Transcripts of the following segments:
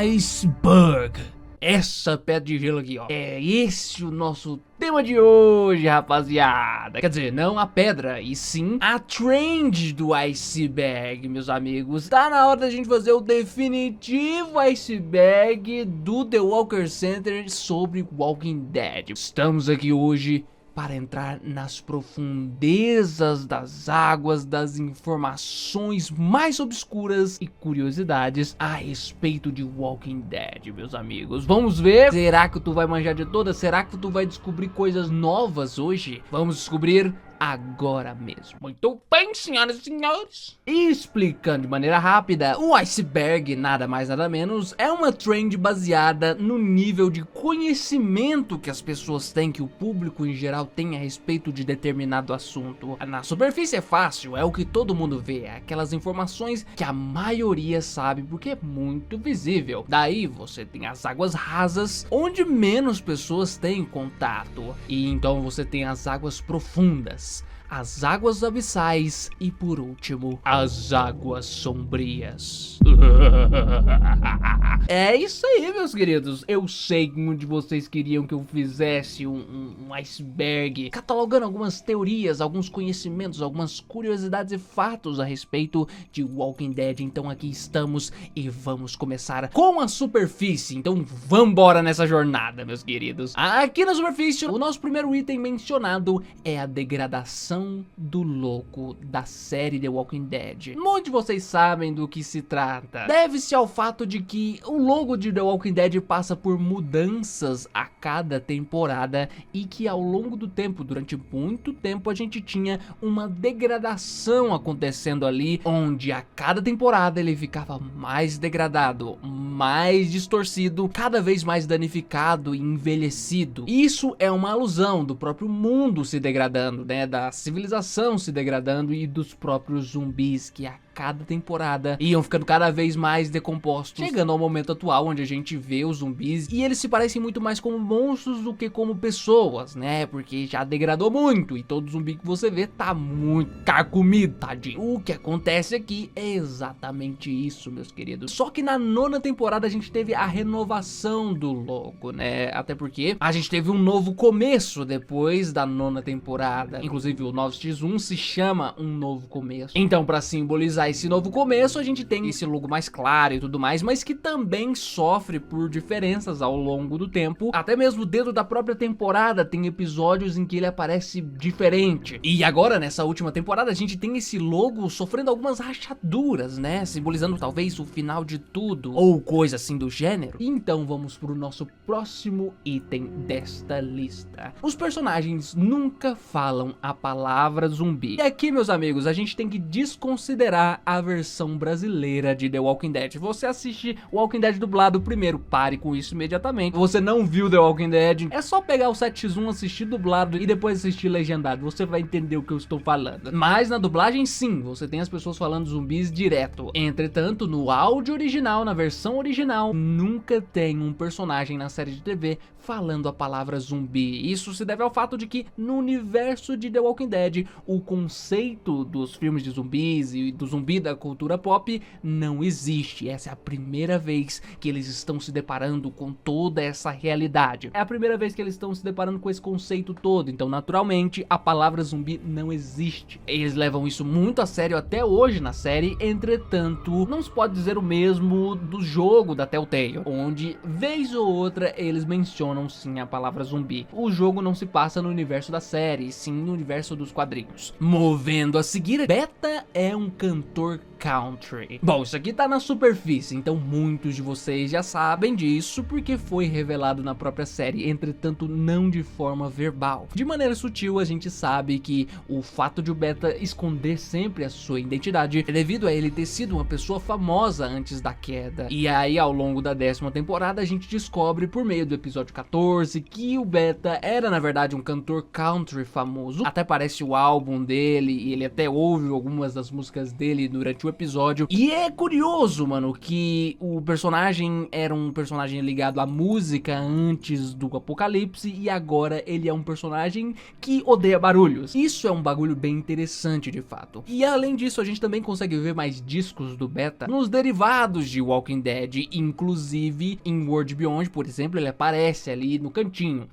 Iceberg. Essa pedra de gelo aqui, ó. É esse o nosso tema de hoje, rapaziada. Quer dizer, não a pedra, e sim a trend do iceberg, meus amigos. Tá na hora da gente fazer o definitivo iceberg do The Walker Center sobre Walking Dead. Estamos aqui hoje para entrar nas profundezas das águas, das informações mais obscuras e curiosidades a respeito de Walking Dead, meus amigos. Vamos ver? Será que tu vai manjar de todas? Será que tu vai descobrir coisas novas hoje? Vamos descobrir agora mesmo. Muito bem, senhoras e senhores. Explicando de maneira rápida, o iceberg, nada mais nada menos, é uma trend baseada no nível de conhecimento que as pessoas têm, que o público em geral tem a respeito de determinado assunto. Na superfície é fácil, é o que todo mundo vê, é aquelas informações que a maioria sabe porque é muito visível. Daí você tem as águas rasas, onde menos pessoas têm contato, e então você tem as águas profundas, as águas abissais e, por último, as águas sombrias. É isso aí, meus queridos. Eu sei que muitos de vocês queriam que eu fizesse um iceberg, catalogando algumas teorias, alguns conhecimentos, algumas curiosidades e fatos a respeito de Walking Dead. Então aqui estamos e vamos começar com a superfície. Então vambora nessa jornada, meus queridos. Aqui na superfície, o nosso primeiro item mencionado é a degradação do logo da série The Walking Dead. Muitos de vocês sabem do que se trata. Deve-se ao fato de que o logo de The Walking Dead passa por mudanças a cada temporada e que ao longo do tempo, durante muito tempo, a gente tinha uma degradação acontecendo ali, onde a cada temporada ele ficava mais degradado, mais distorcido, cada vez mais danificado e envelhecido. Isso é uma alusão do próprio mundo se degradando, né, da civilização se degradando e dos próprios zumbis que a cada temporada iam ficando cada vez mais decompostos, chegando ao momento atual onde a gente vê os zumbis e eles se parecem muito mais como monstros do que como pessoas, né, porque já degradou muito e todo zumbi que você vê tá muito carcomido, tadinho. O que acontece aqui é exatamente isso, meus queridos, só que na nona temporada a gente teve a renovação do logo, né, até porque a gente teve um novo começo depois da nona temporada, inclusive o 9x1 se chama um novo começo. Então, para simbolizar esse novo começo, a gente tem esse logo mais claro e tudo mais, mas que também sofre por diferenças ao longo do tempo. Até mesmo dentro da própria temporada tem episódios em que ele aparece diferente. E agora, nessa última temporada, a gente tem esse logo sofrendo algumas rachaduras, né? Simbolizando talvez o final de tudo, ou coisa assim do gênero. Então vamos pro nosso próximo item desta lista. Os personagens nunca falam a palavra zumbi. E aqui, meus amigos, a gente tem que desconsiderar a versão brasileira de The Walking Dead. Você assiste Walking Dead dublado primeiro, pare com isso imediatamente. Você não viu The Walking Dead, é só pegar o 7x1, assistir dublado e depois assistir legendado, você vai entender o que eu estou falando. Mas na dublagem sim, você tem as pessoas falando zumbis direto. Entretanto, no áudio original, na versão original, nunca tem um personagem na série de TV falando a palavra zumbi. Isso se deve ao fato de que no universo de The Walking Dead, o conceito dos filmes de zumbis e do zumbi da cultura pop não existe. Essa é a primeira vez que eles estão se deparando com toda essa realidade. É a primeira vez que eles estão se deparando com esse conceito todo. Então, naturalmente, a palavra zumbi não existe. Eles levam isso muito a sério até hoje na série. Entretanto, não se pode dizer o mesmo do jogo da Telltale, onde, vez ou outra, eles mencionam sim a palavra zumbi. O jogo não se passa no universo da série, sim no universo dos quadrinhos. Movendo a seguir, Beta é um cantor country. Bom, isso aqui tá na superfície, então muitos de vocês já sabem disso porque foi revelado na própria série, entretanto não de forma verbal. De maneira sutil, a gente sabe que o fato de o Beta esconder sempre a sua identidade é devido a ele ter sido uma pessoa famosa antes da queda. E aí, ao longo da 10ª temporada, a gente descobre por meio do episódio 14 que o Beta era na verdade um cantor country famoso. Até parece o álbum dele e ele até ouve algumas das músicas dele dele durante o episódio. E é curioso, mano, que o personagem era um personagem ligado à música antes do apocalipse e agora ele é um personagem que odeia barulhos. Isso é um bagulho bem interessante de fato. E além disso, a gente também consegue ver mais discos do beta nos derivados de Walking Dead, inclusive em World Beyond, por exemplo, ele aparece ali no cantinho.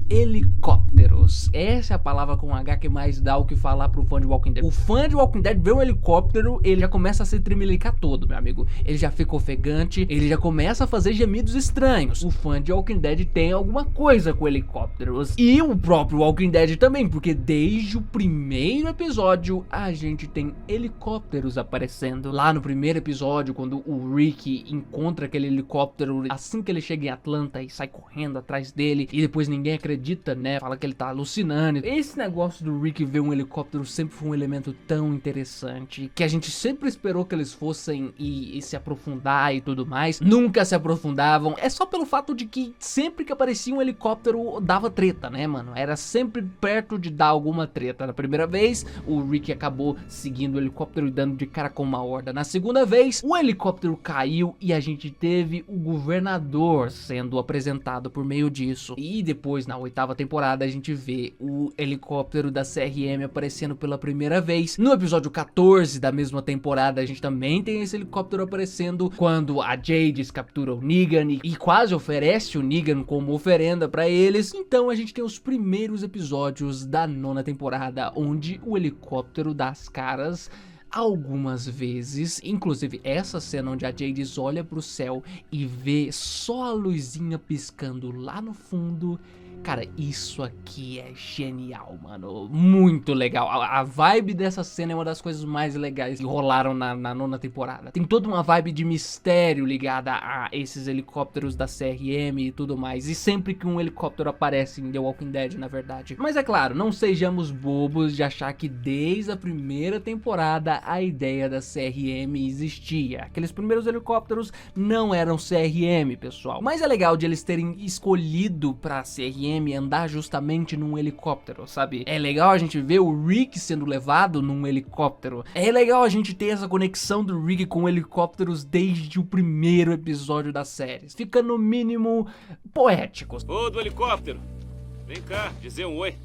Helicópteros. Essa é a palavra com H que mais dá o que falar pro fã de Walking Dead. O fã de Walking Dead vê um helicóptero, ele já começa a se tremelicar todo, meu amigo. Ele já fica ofegante, ele já começa a fazer gemidos estranhos. O fã de Walking Dead tem alguma coisa com helicópteros. E o próprio Walking Dead também, porque desde o primeiro episódio a gente tem helicópteros aparecendo. Lá no primeiro episódio, quando o Rick encontra aquele helicóptero, assim que ele chega em Atlanta e sai correndo atrás dele, e depois ninguém acredita, né? Fala que ele tá alucinando. Esse negócio do Rick ver um helicóptero sempre foi um elemento tão interessante, que a gente sempre esperou que eles fossem e se aprofundar e tudo mais. Nunca se aprofundavam. É só pelo fato de que sempre que aparecia um helicóptero dava treta, né, mano? Era sempre perto de dar alguma treta. Na primeira vez, o Rick acabou seguindo o helicóptero e dando de cara com uma horda. Na segunda vez, o helicóptero caiu e a gente teve o governador sendo apresentado por meio disso. E depois, na 8ª temporada, a gente vê o helicóptero da CRM aparecendo pela primeira vez. No episódio 14 da mesma temporada, a gente também tem esse helicóptero aparecendo quando a Jadis captura o Negan e quase oferece o Negan como oferenda pra eles. Então a gente tem os primeiros episódios da 9ª temporada, onde o helicóptero dá as caras algumas vezes, inclusive essa cena onde a Jadis olha pro céu e vê só a luzinha piscando lá no fundo. Cara, isso aqui é genial, mano. Muito legal. A vibe dessa cena é uma das coisas mais legais que rolaram na 9ª temporada. Tem toda uma vibe de mistério ligada a esses helicópteros da CRM e tudo mais. E sempre que um helicóptero aparece em The Walking Dead, na verdade. Mas é claro, não sejamos bobos de achar que desde a primeira temporada a ideia da CRM existia. Aqueles primeiros helicópteros não eram CRM, pessoal. Mas é legal de eles terem escolhido pra CRM andar justamente num helicóptero, sabe? É legal a gente ver o Rick sendo levado num helicóptero. É legal a gente ter essa conexão do Rick com helicópteros desde o primeiro episódio da série. Fica no mínimo poético. Ô, do helicóptero, vem cá, dizer um oi.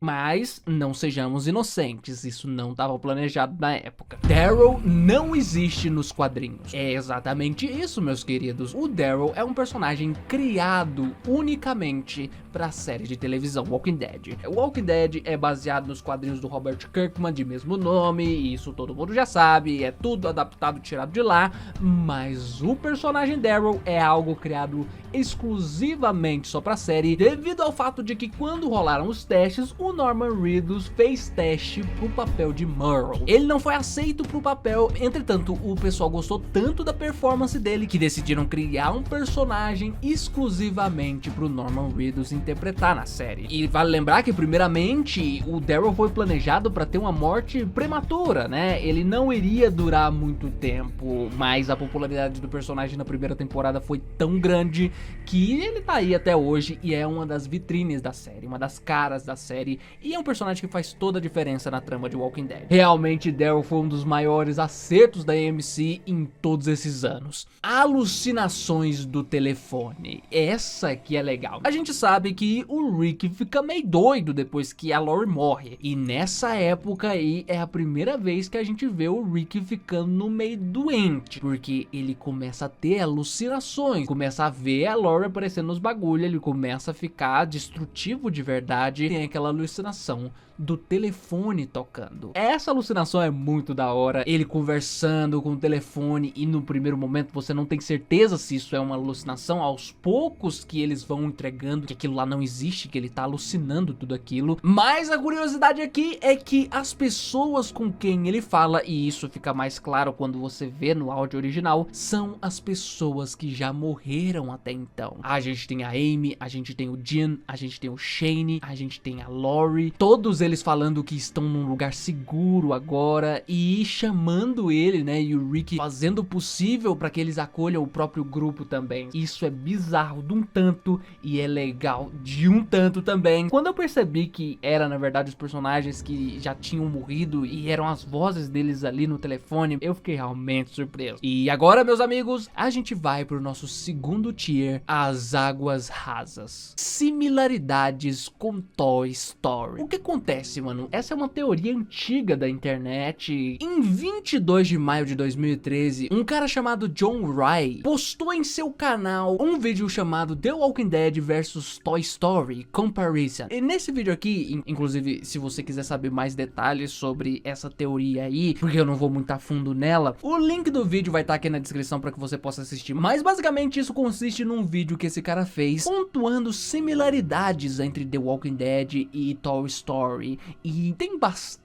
Mas não sejamos inocentes, isso não estava planejado na época. Daryl não existe nos quadrinhos. É exatamente isso, meus queridos. O Daryl é um personagem criado unicamente para a série de televisão Walking Dead. O Walking Dead é baseado nos quadrinhos do Robert Kirkman de mesmo nome, isso todo mundo já sabe, é tudo adaptado, tirado de lá, mas o personagem Daryl é algo criado exclusivamente só pra série, devido ao fato de que quando rolaram os testes, o Norman Reedus fez teste pro papel de Merle. Ele não foi aceito pro papel, entretanto, o pessoal gostou tanto da performance dele que decidiram criar um personagem exclusivamente pro Norman Reedus interpretar na série. E vale lembrar que, primeiramente, o Daryl foi planejado pra ter uma morte prematura, né? Ele não iria durar muito tempo, mas a popularidade do personagem na primeira temporada foi tão grande que ele tá aí até hoje e é uma das vitrines da série, uma das caras da série, e é um personagem que faz toda a diferença na trama de Walking Dead. Realmente, Daryl foi um dos maiores acertos da AMC em todos esses anos. Alucinações do telefone, essa que é legal. A gente sabe que o Rick fica meio doido depois que a Lori morre, e nessa época aí é a primeira vez que a gente vê o Rick ficando meio doente, porque ele começa a ter alucinações, começa a ver a Lori aparecendo nos bagulhos, ele começa a ficar destrutivo de verdade, tem aquela alucinação do telefone tocando. Essa alucinação é muito da hora, ele conversando com o telefone e no primeiro momento você não tem certeza se isso é uma alucinação, aos poucos que eles vão entregando que aquilo lá não existe, que ele tá alucinando tudo aquilo. Mas a curiosidade aqui é que as pessoas com quem ele fala, e isso fica mais claro quando você vê no áudio original, são as pessoas que já morreram até então. A gente tem a Amy, a gente tem o Jim, a gente tem o Shane, a gente tem a Lori, todos eles eles falando que estão num lugar seguro agora e chamando ele, né, e o Rick fazendo o possível para que eles acolham o próprio grupo também. Isso é bizarro de um tanto e é legal de um tanto também. Quando eu percebi que era, na verdade, os personagens que já tinham morrido e eram as vozes deles ali no telefone, eu fiquei realmente surpreso. E agora, meus amigos, a gente vai pro nosso segundo tier, as águas rasas. Similaridades com Toy Story. O que acontece, mano? Essa é uma teoria antiga da internet. Em 22 de maio de 2013, um cara chamado John Rye postou em seu canal um vídeo chamado The Walking Dead vs Toy Story Comparison. E nesse vídeo aqui, inclusive, se você quiser saber mais detalhes sobre essa teoria aí, porque eu não vou muito a fundo nela, o link do vídeo vai estar aqui na descrição para que você possa assistir. Mas basicamente isso consiste num vídeo que esse cara fez pontuando similaridades entre The Walking Dead e Toy Story. E tem bastante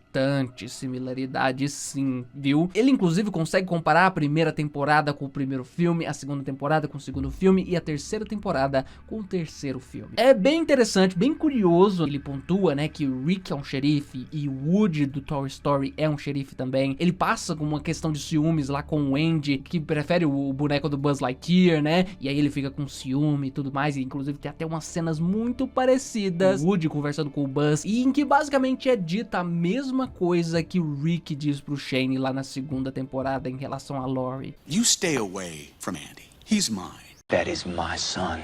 similaridade, sim, viu? Ele inclusive consegue comparar a primeira temporada com o primeiro filme, a segunda temporada com o segundo filme e a terceira temporada com o terceiro filme. É bem interessante, bem curioso. Ele pontua, né, que o Rick é um xerife e o Woody do Toy Story é um xerife também. Ele passa com uma questão de ciúmes lá com o Andy, que prefere o boneco do Buzz Lightyear, né? E aí ele fica com ciúme e tudo mais, e inclusive tem até umas cenas muito parecidas, o Woody conversando com o Buzz, e em que basicamente é dita a mesma coisa que o Rick diz pro Shane lá na segunda temporada em relação a Lori. You stay away from Andy. He's mine. That is my son.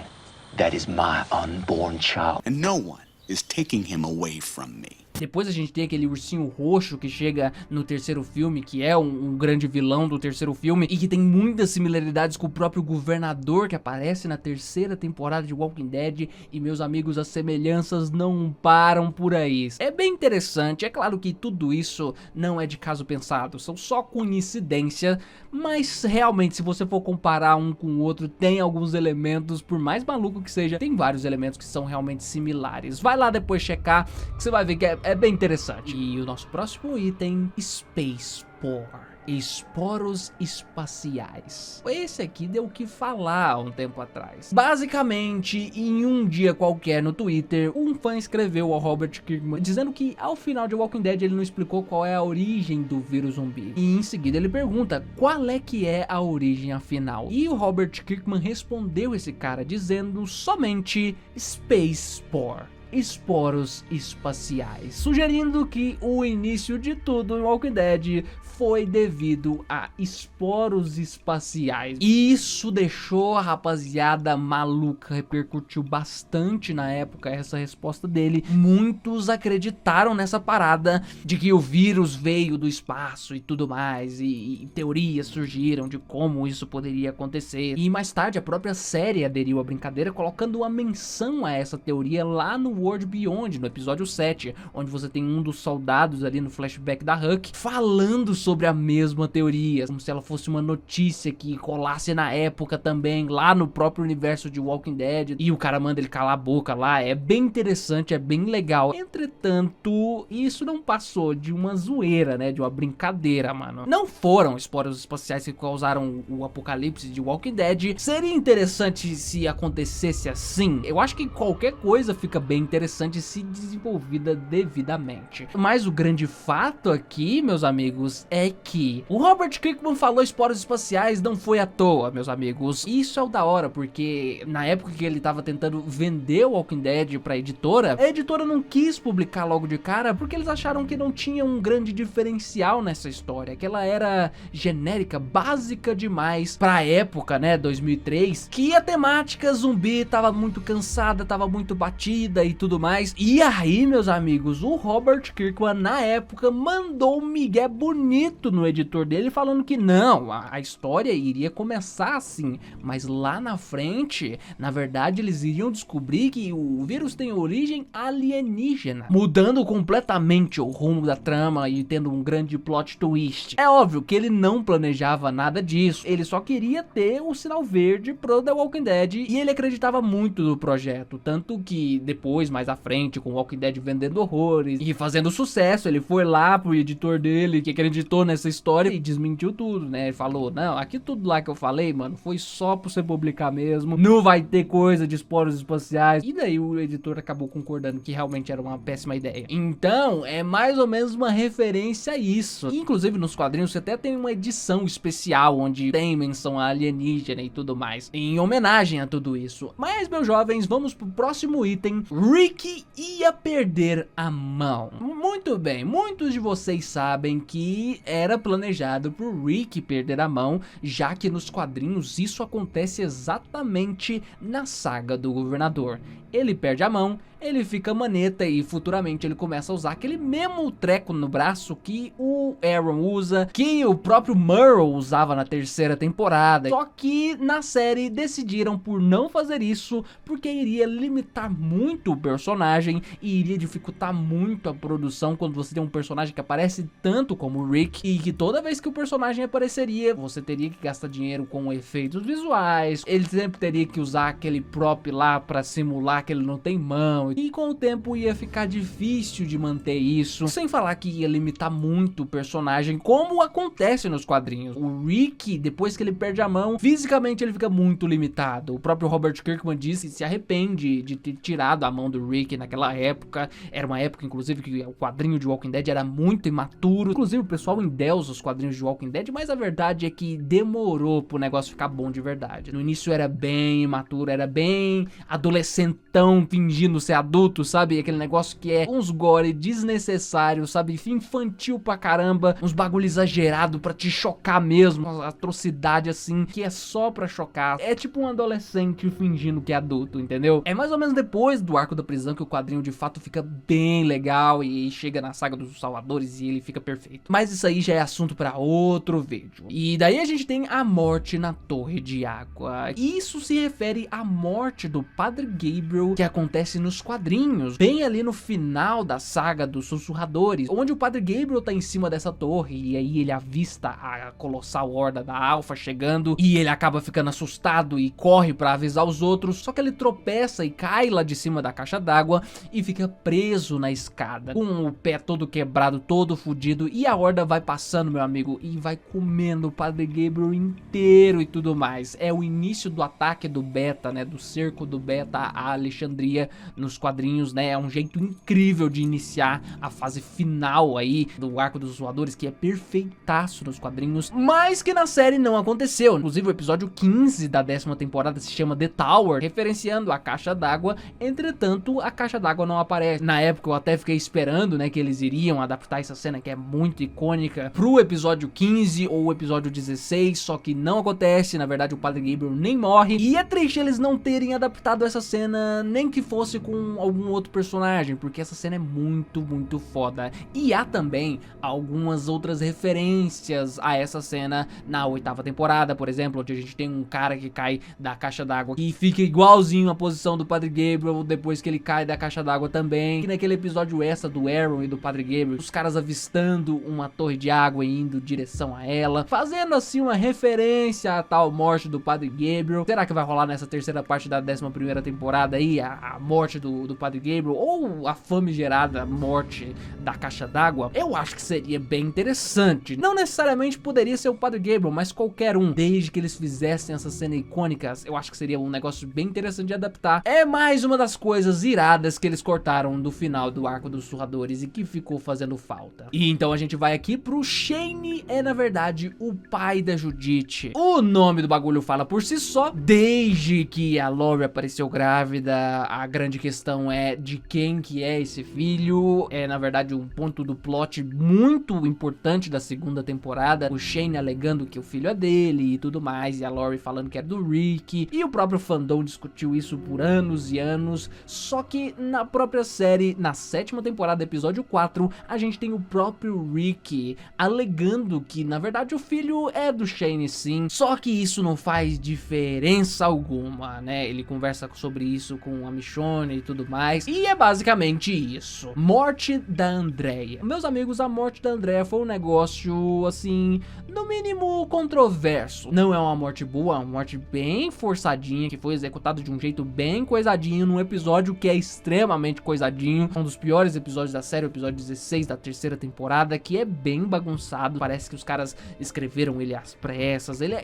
That is my unborn child. And no one is taking him away from me. Depois a gente tem aquele ursinho roxo que chega no terceiro filme, que é um grande vilão do terceiro filme, e que tem muitas similaridades com o próprio governador que aparece na terceira temporada de Walking Dead. E meus amigos, as semelhanças não param por aí. É bem interessante, é claro que tudo isso não é de caso pensado, são só coincidência, mas realmente se você for comparar um com o outro, tem alguns elementos, por mais maluco que seja, tem vários elementos que são realmente similares. Vai lá depois checar, que você vai ver que é bem interessante. E o nosso próximo item, Space Spore. Esporos espaciais. Esse aqui deu o que falar há um tempo atrás. Basicamente, em um dia qualquer no Twitter, um fã escreveu ao Robert Kirkman dizendo que ao final de Walking Dead ele não explicou qual é a origem do vírus zumbi. E em seguida ele pergunta qual é que é a origem afinal. E o Robert Kirkman respondeu esse cara dizendo somente Space Spore. Esporos espaciais, sugerindo que o início de tudo em Walking Dead foi devido a esporos espaciais. E isso deixou a rapaziada maluca, repercutiu bastante na época essa resposta dele. Muitos acreditaram nessa parada de que o vírus veio do espaço e tudo mais, e teorias surgiram de como isso poderia acontecer. E mais tarde a própria série aderiu à brincadeira, colocando uma menção a essa teoria lá no World Beyond, no episódio 7, onde você tem um dos soldados ali no flashback da Huck falando sobre a mesma teoria, como se ela fosse uma notícia que colasse na época também, lá no próprio universo de Walking Dead, e o cara manda ele calar a boca lá. É bem interessante, é bem legal. Entretanto, isso não passou de uma zoeira, né, de uma brincadeira, mano. Não foram esporos espaciais que causaram o apocalipse de Walking Dead. Seria interessante se acontecesse assim. Eu acho que qualquer coisa fica bem interessante se desenvolvida devidamente. Mas o grande fato aqui, meus amigos, é que o Robert Kirkman falou esporos espaciais não foi à toa, meus amigos. Isso é o da hora, porque na época que ele tava tentando vender o Walking Dead pra editora, a editora não quis publicar logo de cara, porque eles acharam que não tinha um grande diferencial nessa história, que ela era genérica, básica demais pra época, né, 2003, que a temática zumbi tava muito cansada, tava muito batida e tudo mais. E aí, meus amigos, o Robert Kirkman na época mandou um migué bonito no editor dele, falando que não, a história iria começar assim, mas lá na frente, na verdade, eles iriam descobrir que o vírus tem origem alienígena, mudando completamente o rumo da trama e tendo um grande plot twist. É óbvio que ele não planejava nada disso, ele só queria ter o sinal verde pro The Walking Dead, e ele acreditava muito no projeto, tanto que depois, mais à frente, com Walking Dead vendendo horrores e fazendo sucesso. Ele foi lá pro editor dele, que acreditou nessa história, e desmentiu tudo, né? Ele falou, não, aqui tudo lá que eu falei, mano, foi só pra você publicar mesmo, não vai ter coisa de esporos espaciais. E daí o editor acabou concordando que realmente era uma péssima ideia. Então, é mais ou menos uma referência a isso. Inclusive, nos quadrinhos, você até tem uma edição especial, onde tem menção a alienígena e tudo mais, em homenagem a tudo isso. Mas, meus jovens, vamos pro próximo item. Rick ia perder a mão. Muito bem, muitos de vocês sabem que era planejado pro Rick perder a mão, já que nos quadrinhos isso acontece exatamente na saga do Governador. Ele perde a mão, ele fica maneta e futuramente ele começa a usar aquele mesmo treco no braço que o Aaron usa, que o próprio Merle usava na terceira temporada. Só que na série decidiram por não fazer isso, porque iria limitar muito o personagem e iria dificultar muito a produção quando você tem um personagem que aparece tanto como o Rick, e que toda vez que o personagem apareceria, você teria que gastar dinheiro com efeitos visuais, ele sempre teria que usar aquele prop lá pra simular que ele não tem mão, e com o tempo ia ficar difícil de manter isso, sem falar que ia limitar muito o personagem, como acontece nos quadrinhos. O Rick, depois que ele perde a mão, fisicamente ele fica muito limitado. O próprio Robert Kirkman disse que se arrepende de ter tirado a mão do Rick naquela época. Era uma época, inclusive, que o quadrinho de Walking Dead era muito imaturo. Inclusive, o pessoal endeusa os quadrinhos de Walking Dead, mas a verdade é que demorou pro negócio ficar bom de verdade. No início era bem imaturo, era bem adolescentão, fingindo ser adulto, sabe? Aquele negócio que é uns gore desnecessários, sabe? Infantil pra caramba, uns bagulho exagerado pra te chocar mesmo, uma atrocidade assim, que é só pra chocar. É tipo um adolescente fingindo que é adulto, entendeu? É mais ou menos depois do arco da prisão que o quadrinho de fato fica bem legal e chega na saga dos Salvadores e ele fica perfeito. Mas isso aí já é assunto pra outro vídeo. E daí a gente tem a morte na Torre de Água. Isso se refere à morte do Padre Gabriel, que acontece nos quadrinhos, bem ali no final da saga dos Sussurradores, onde o Padre Gabriel tá em cima dessa torre e aí ele avista a colossal horda da Alpha chegando e ele acaba ficando assustado e corre pra avisar os outros, só que ele tropeça e cai lá de cima da caixa d'água e fica preso na escada, com o pé todo quebrado, todo fudido, e a horda vai passando, meu amigo, e vai comendo o Padre Gabriel inteiro e tudo mais. É o início do ataque do Beta, né, do cerco do Beta a Alexandria nos quadrinhos, né, é um jeito incrível de iniciar a fase final aí do arco dos Zoadores, que é perfeitaço nos quadrinhos, mas que na série não aconteceu. Inclusive o episódio 15 da 10ª temporada se chama The Tower, referenciando a caixa d'água. Entretanto, a caixa d'água não aparece. Na época eu até fiquei esperando, né, que eles iriam adaptar essa cena que é muito icônica pro episódio 15 ou o episódio 16, só que não acontece. Na verdade o Padre Gabriel nem morre, e é triste eles não terem adaptado essa cena, nem que fosse com algum outro personagem, porque essa cena é muito, muito foda. E há também algumas outras referências a essa cena na 8ª temporada, por exemplo, onde a gente tem um cara que cai da caixa d'água e fica igualzinho a posição do Padre Gabriel depois que ele cai da caixa d'água também. E naquele episódio extra do Aaron e do Padre Gabriel, os caras avistando uma torre de água e indo em direção a ela, fazendo assim uma referência à tal morte do Padre Gabriel. Será que vai rolar nessa terceira parte da 11ª temporada aí a morte do Padre Gabriel, ou a famigerada morte da caixa d'água? Eu acho que seria bem interessante. Não necessariamente poderia ser o Padre Gabriel, mas qualquer um, desde que eles fizessem essa cena icônica. Eu acho que seria um negócio bem interessante de adaptar. É mais uma das coisas iradas que eles cortaram do final do arco dos Sussurradores e que ficou fazendo falta. E então a gente vai aqui pro Shane, é na verdade o pai da Judith. O nome do bagulho fala por si só. Desde que a Laurie apareceu grávida, a grande questão é de quem que é esse filho. É na verdade um ponto do plot muito importante da 2ª temporada. O Shane alegando que o filho é dele e tudo mais, e a Laurie falando que é do Rick. E o próprio fandom discutiu isso por anos e anos. Só que na própria série, na 7ª temporada, episódio 4, a gente tem o próprio Rick alegando que na verdade o filho é do Shane sim. Só que isso não faz diferença alguma, né? Ele conversa sobre isso com a Michonne e tudo mais. E é basicamente isso. Morte da Andrea. Meus amigos, a morte da Andrea foi um negócio, assim, no mínimo controverso. Não é uma morte boa, é uma morte bem forçadinha, que foi executada de um jeito bem coisadinho, num episódio que é extremamente coisadinho. Um dos piores episódios da série, o episódio 16 da terceira temporada, que é bem bagunçado. Parece que os caras escreveram ele às pressas. Ele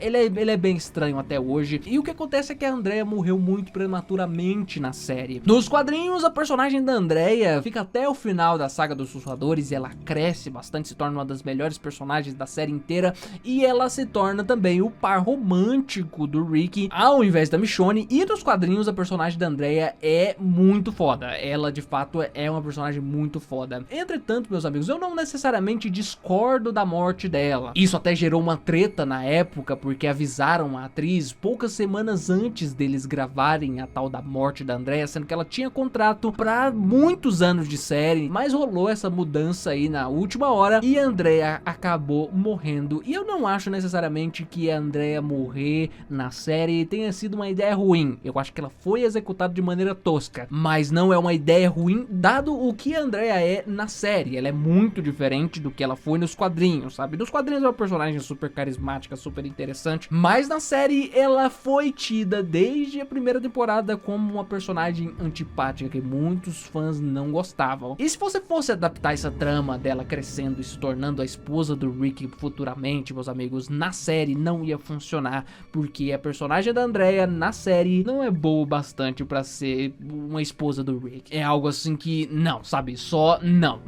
é bem estranho até hoje. E o que acontece é que a Andrea morreu muito prematuramente na série. Nos quadrinhos, a personagem da Andrea fica até o final da saga dos Sussurradores e ela cresce bastante, se torna uma das melhores personagens da série inteira. E ela se torna também o par romântico do Rick, ao invés da Michonne. E nos quadrinhos, a personagem da Andrea é muito foda. Ela, de fato, é uma personagem muito foda. Entretanto, meus amigos, eu não necessariamente discordo da morte dela. Isso até gerou uma treta na época, porque avisaram a atriz poucas semanas antes deles gravarem a tal da morte da Andrea, sendo que ela tinha contrato pra muitos anos de série, mas rolou essa mudança aí na última hora e a Andrea acabou morrendo. E eu não acho necessariamente que a Andrea morrer na série tenha sido uma ideia ruim. Eu acho que ela foi executada de maneira tosca, mas não é uma ideia ruim dado o que a Andrea é na série. Ela é muito diferente do que ela foi nos quadrinhos, sabe? Nos quadrinhos é uma personagem super carismática, super interessante, mas na série ela foi tida desde a primeira temporada como uma personagem antipática que muitos fãs não gostavam. E se você fosse adaptar essa trama dela crescendo e se tornando a esposa do Rick futuramente, meus amigos, na série não ia funcionar, porque a personagem da Andrea na série não é boa o bastante pra ser uma esposa do Rick. É algo assim que não, sabe? Só não.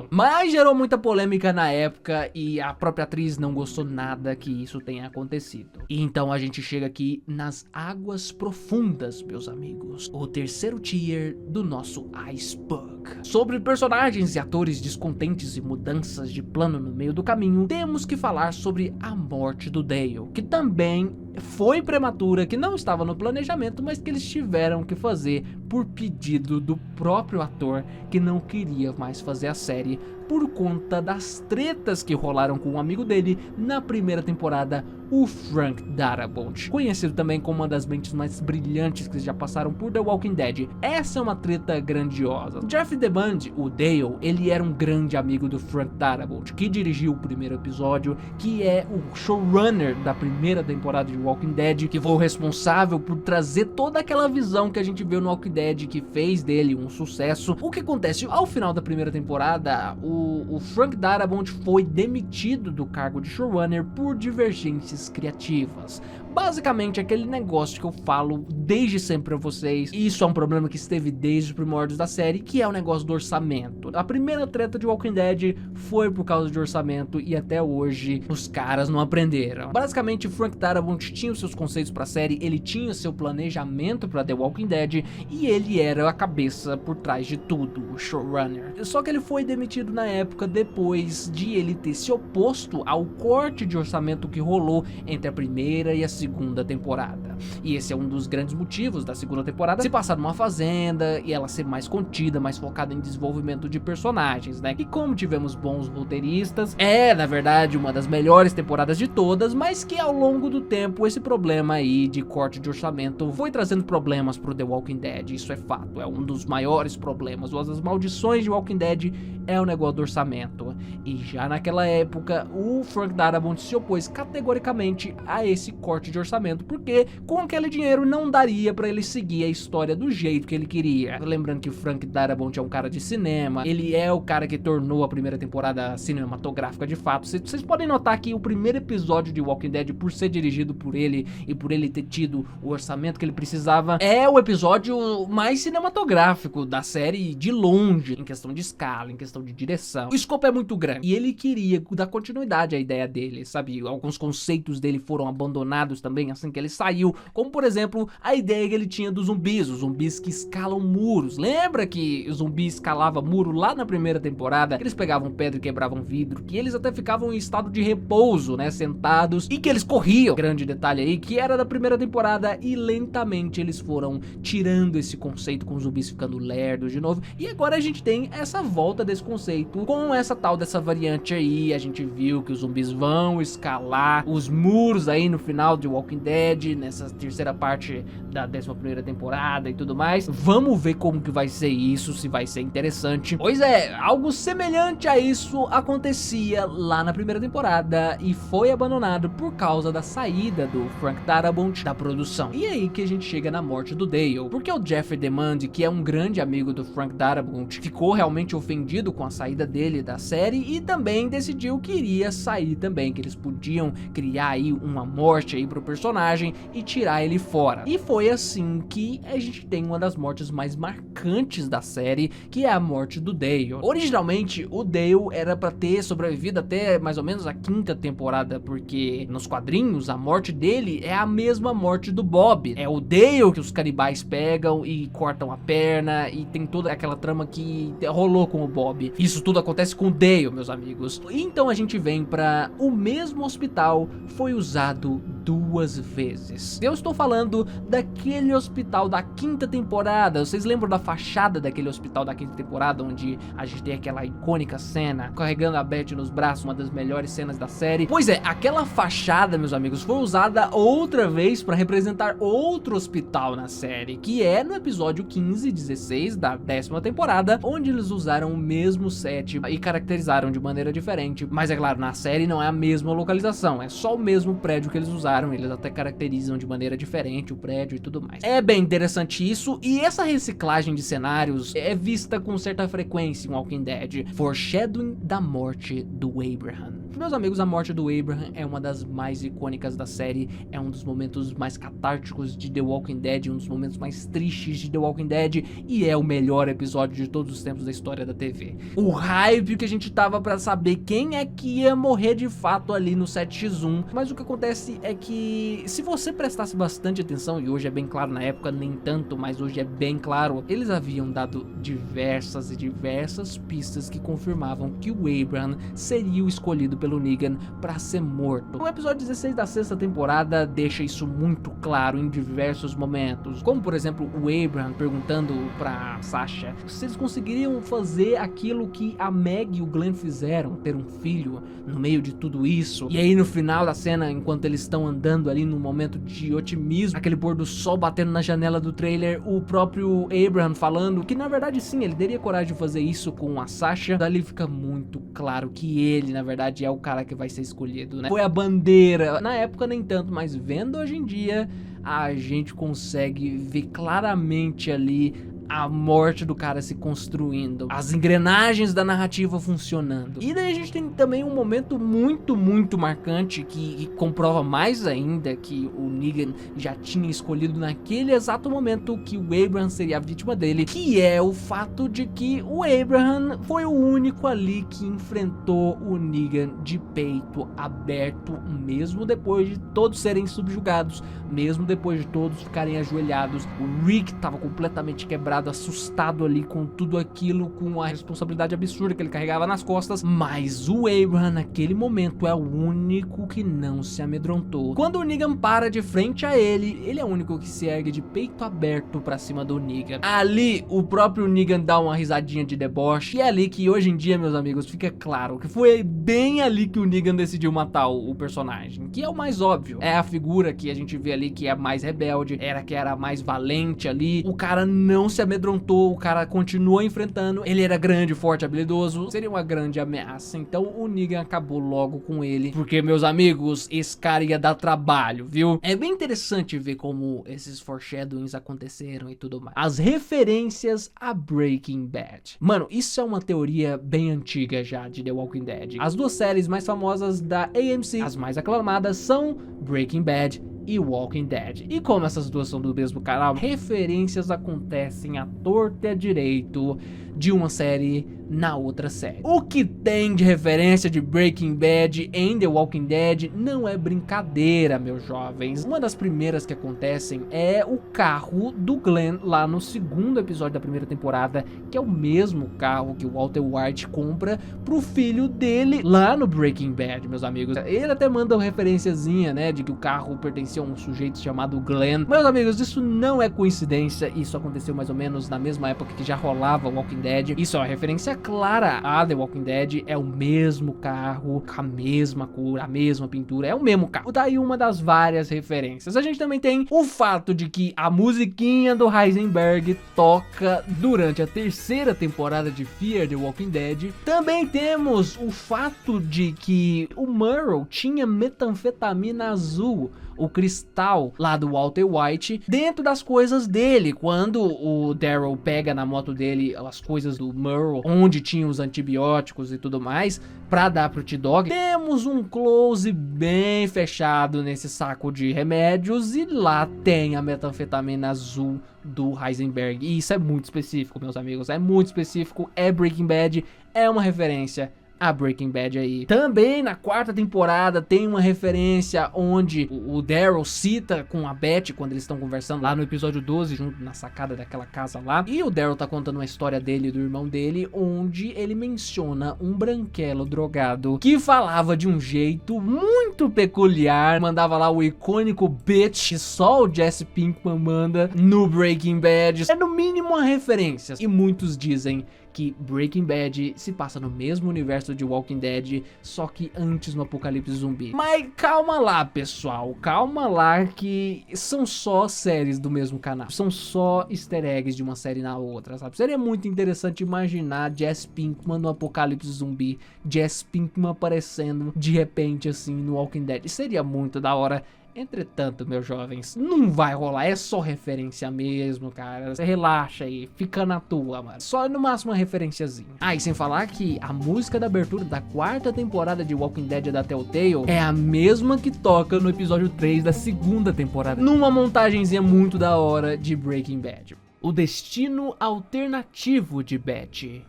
Mas gerou muita polêmica na época e a própria atriz não gostou nada que isso tenha acontecido. E então a gente chega aqui nas águas profundas, meus amigos. O terceiro tier do nosso iceberg. Sobre personagens e atores descontentes e mudanças de plano no meio do caminho, temos que falar sobre a morte do Dale, que também foi prematura, que não estava no planejamento, mas que eles tiveram que fazer por pedido do próprio ator, que não queria mais fazer a série por conta das tretas que rolaram com um amigo dele na primeira temporada, o Frank Darabont, conhecido também como uma das mentes mais brilhantes que já passaram por The Walking Dead. Essa é uma treta grandiosa. Jeff DeBund, o Dale, ele era um grande amigo do Frank Darabont, que dirigiu o primeiro episódio, que é o showrunner da primeira temporada de Walking Dead, que foi o responsável por trazer toda aquela visão que a gente viu no Walking Dead, que fez dele um sucesso. O que acontece? Ao final da primeira temporada, o Frank Darabont foi demitido do cargo de showrunner por divergências criativas. Basicamente aquele negócio que eu falo desde sempre pra vocês, e isso é um problema que esteve desde os primórdios da série, que é o negócio do orçamento. A primeira treta de Walking Dead foi por causa de orçamento e até hoje os caras não aprenderam. Basicamente Frank Darabont tinha os seus conceitos pra série, ele tinha seu planejamento pra The Walking Dead e ele era a cabeça por trás de tudo, o showrunner. Só que ele foi demitido na época depois de ele ter se oposto ao corte de orçamento que rolou entre a primeira e a segunda temporada. E esse é um dos grandes motivos da segunda temporada se passar numa fazenda e ela ser mais contida, mais focada em desenvolvimento de personagens, né? E como tivemos bons roteiristas, é na verdade uma das melhores temporadas de todas, mas que ao longo do tempo esse problema aí de corte de orçamento foi trazendo problemas pro The Walking Dead. Isso é fato, é um dos maiores problemas. Uma das maldições de Walking Dead é o negócio do orçamento. E já naquela época o Frank Darabont se opôs categoricamente a esse corte de orçamento, porque com aquele dinheiro não daria pra ele seguir a história do jeito que ele queria. Lembrando que o Frank Darabont é um cara de cinema, ele é o cara que tornou a primeira temporada cinematográfica de fato. Vocês podem notar que o primeiro episódio de Walking Dead, por ser dirigido por ele e por ele ter tido o orçamento que ele precisava, é o episódio mais cinematográfico da série de longe, em questão de escala, em questão de direção. O escopo é muito grande e ele queria dar continuidade à ideia dele, sabe? Alguns conceitos dele foram abandonados também assim que ele saiu, como por exemplo a ideia que ele tinha dos zumbis, os zumbis que escalam muros. Lembra que o zumbi escalava muro lá na primeira temporada? Eles pegavam pedra e quebravam vidro, que eles até ficavam em estado de repouso, né, sentados, e que eles corriam. Grande detalhe aí, que era da primeira temporada, e lentamente eles foram tirando esse conceito com os zumbis ficando lerdos de novo, e agora a gente tem essa volta desse conceito com essa tal dessa variante aí. A gente viu que os zumbis vão escalar os muros aí no final de Walking Dead, essa terceira parte da 11ª temporada e tudo mais. Vamos ver como que vai ser isso, se vai ser interessante. Pois é, algo semelhante a isso acontecia lá na primeira temporada e foi abandonado por causa da saída do Frank Darabont da produção. E aí que a gente chega na morte do Dale, porque o Jeffrey DeMundi, que é um grande amigo do Frank Darabont, ficou realmente ofendido com a saída dele da série e também decidiu que iria sair também, que eles podiam criar aí uma morte aí pro personagem e tirar ele fora. E foi assim que a gente tem uma das mortes mais marcantes da série, que é a morte do Dale. Originalmente, o Dale era pra ter sobrevivido até mais ou menos a 5ª temporada, porque nos quadrinhos a morte dele é a mesma morte do Bob. É o Dale que os canibais pegam e cortam a perna, e tem toda aquela trama que rolou com o Bob. Isso tudo acontece com o Dale, meus amigos. Então a gente vem pra o mesmo hospital foi usado 2 vezes. Eu estou falando daquele hospital da 5ª temporada. Vocês lembram da fachada daquele hospital da 5ª temporada, onde a gente tem aquela icônica cena carregando a Beth nos braços, uma das melhores cenas da série? Pois é, aquela fachada, meus amigos, foi usada outra vez para representar outro hospital na série, que é no episódio 15 e 16 da 10ª temporada, onde eles usaram o mesmo set e caracterizaram de maneira diferente. Mas é claro, na série não é a mesma localização, é só o mesmo prédio que eles usaram, eles até caracterizam de maneira diferente o prédio e tudo mais. É bem interessante isso, e essa reciclagem de cenários é vista com certa frequência em Walking Dead. Foreshadowing da morte do Abraham. Meus amigos, a morte do Abraham é uma das mais icônicas da série, é um dos momentos mais catárticos de The Walking Dead, um dos momentos mais tristes de The Walking Dead, e é o melhor episódio de todos os tempos da história da TV. O hype que a gente tava pra saber quem é que ia morrer de fato ali no 7x1, mas o que acontece é que se você prestasse bastante atenção, e hoje é bem claro, na época nem tanto, mas hoje é bem claro, eles haviam dado diversas e diversas pistas que confirmavam que o Abraham seria o escolhido pelo Negan para ser morto. O episódio 16 da 6ª temporada deixa isso muito claro em diversos momentos, como por exemplo o Abraham perguntando pra Sasha se eles conseguiriam fazer aquilo que a Meg e o Glenn fizeram, ter um filho no meio de tudo isso. E aí no final da cena, enquanto eles estão andando ali num momento de otimismo, aquele pôr do sol batendo na janela do trailer, o próprio Abraham falando que na verdade sim, ele teria coragem de fazer isso com a Sasha. Dali fica muito claro que ele na verdade é o cara que vai ser escolhido, né? Foi a bandeira. Na época nem tanto, mas vendo hoje em dia, a gente consegue ver claramente ali a morte do cara se construindo, as engrenagens da narrativa funcionando. E daí a gente tem também um momento muito marcante que comprova mais ainda que o Negan já tinha escolhido naquele exato momento que o Abraham seria a vítima dele, que é o fato de que o Abraham foi o único ali que enfrentou o Negan de peito aberto, mesmo depois de todos serem subjugados, mesmo depois de todos ficarem ajoelhados. O Rick tava completamente quebrado, assustado ali com tudo aquilo, com a responsabilidade absurda que ele carregava nas costas, mas o Abraham naquele momento é o único que não se amedrontou. Quando o Negan para de frente a ele, ele é o único que se ergue de peito aberto pra cima do Negan. Ali o próprio Negan dá uma risadinha de deboche, e é ali que hoje em dia, meus amigos, fica claro que foi bem ali que o Negan decidiu matar o personagem, que é o mais óbvio, é a figura que a gente vê ali que é a mais rebelde, que era a mais valente ali. O cara não se amedrontou, o cara continuou enfrentando, ele era grande, forte, habilidoso, seria uma grande ameaça. Então o Negan acabou logo com ele, porque, meus amigos, esse cara ia dar trabalho, viu? É bem interessante ver como esses foreshadowings aconteceram e tudo mais. As referências a Breaking Bad. Mano, isso é uma teoria bem antiga já de The Walking Dead. As duas séries mais famosas da AMC, as mais aclamadas, são Breaking Bad e Walking Dead. E como essas duas são do mesmo canal, referências acontecem à torta e à direito de uma série na outra série. O que tem de referência de Breaking Bad em The Walking Dead não é brincadeira, meus jovens. Uma das primeiras que acontecem é o carro do Glenn lá no 2º episódio da primeira temporada, que é o mesmo carro que o Walter White compra pro filho dele lá no Breaking Bad, meus amigos. Ele até manda uma referenciazinha, né, de que o carro pertencia a um sujeito chamado Glenn. Meus amigos, isso não é coincidência, isso aconteceu mais ou menos na mesma época que já rolava Walking Dead. Isso é uma referência clara a The Walking Dead, é o mesmo carro, com a mesma cor, a mesma pintura, é o mesmo carro. Daí uma das várias referências. A gente também tem o fato de que a musiquinha do Heisenberg toca durante a terceira temporada de Fear the Walking Dead. Também temos o fato de que o Merle tinha metanfetamina azul, o cristal lá do Walter White, dentro das coisas dele, quando o Daryl pega na moto dele as coisas do Merle, onde tinha os antibióticos e tudo mais, pra dar pro T-Dog. Temos um close bem fechado nesse saco de remédios e lá tem a metanfetamina azul do Heisenberg. E isso é muito específico, meus amigos, é muito específico, é Breaking Bad, é uma referência a Breaking Bad aí. Também na quarta temporada tem uma referência onde o Daryl cita com a Beth quando eles estão conversando lá no episódio 12, junto na sacada daquela casa lá. E o Daryl tá contando uma história dele e do irmão dele, onde ele menciona um branquelo drogado que falava de um jeito muito peculiar, mandava lá o icônico bitch que só o Jesse Pinkman manda no Breaking Bad. É no mínimo uma referência. E muitos dizem que Breaking Bad se passa no mesmo universo de Walking Dead, só que antes no apocalipse zumbi. Mas calma lá, pessoal, calma lá, que são só séries do mesmo canal, são só easter eggs de uma série na outra, sabe? Seria muito interessante imaginar Jesse Pinkman no apocalipse zumbi, Jesse Pinkman aparecendo de repente assim no Walking Dead, seria muito da hora. Entretanto, meus jovens, não vai rolar, é só referência mesmo, cara. Você relaxa aí, fica na tua, mano. Só no máximo uma referenciazinha. Ah, e sem falar que a música da abertura da quarta temporada de Walking Dead da Telltale é a mesma que toca no episódio 3 da segunda temporada, numa montagenzinha muito da hora de Breaking Bad. O destino alternativo de Beth.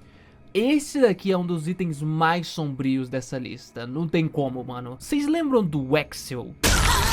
Esse daqui é um dos itens mais sombrios dessa lista, não tem como, mano. Vocês lembram do Wexel?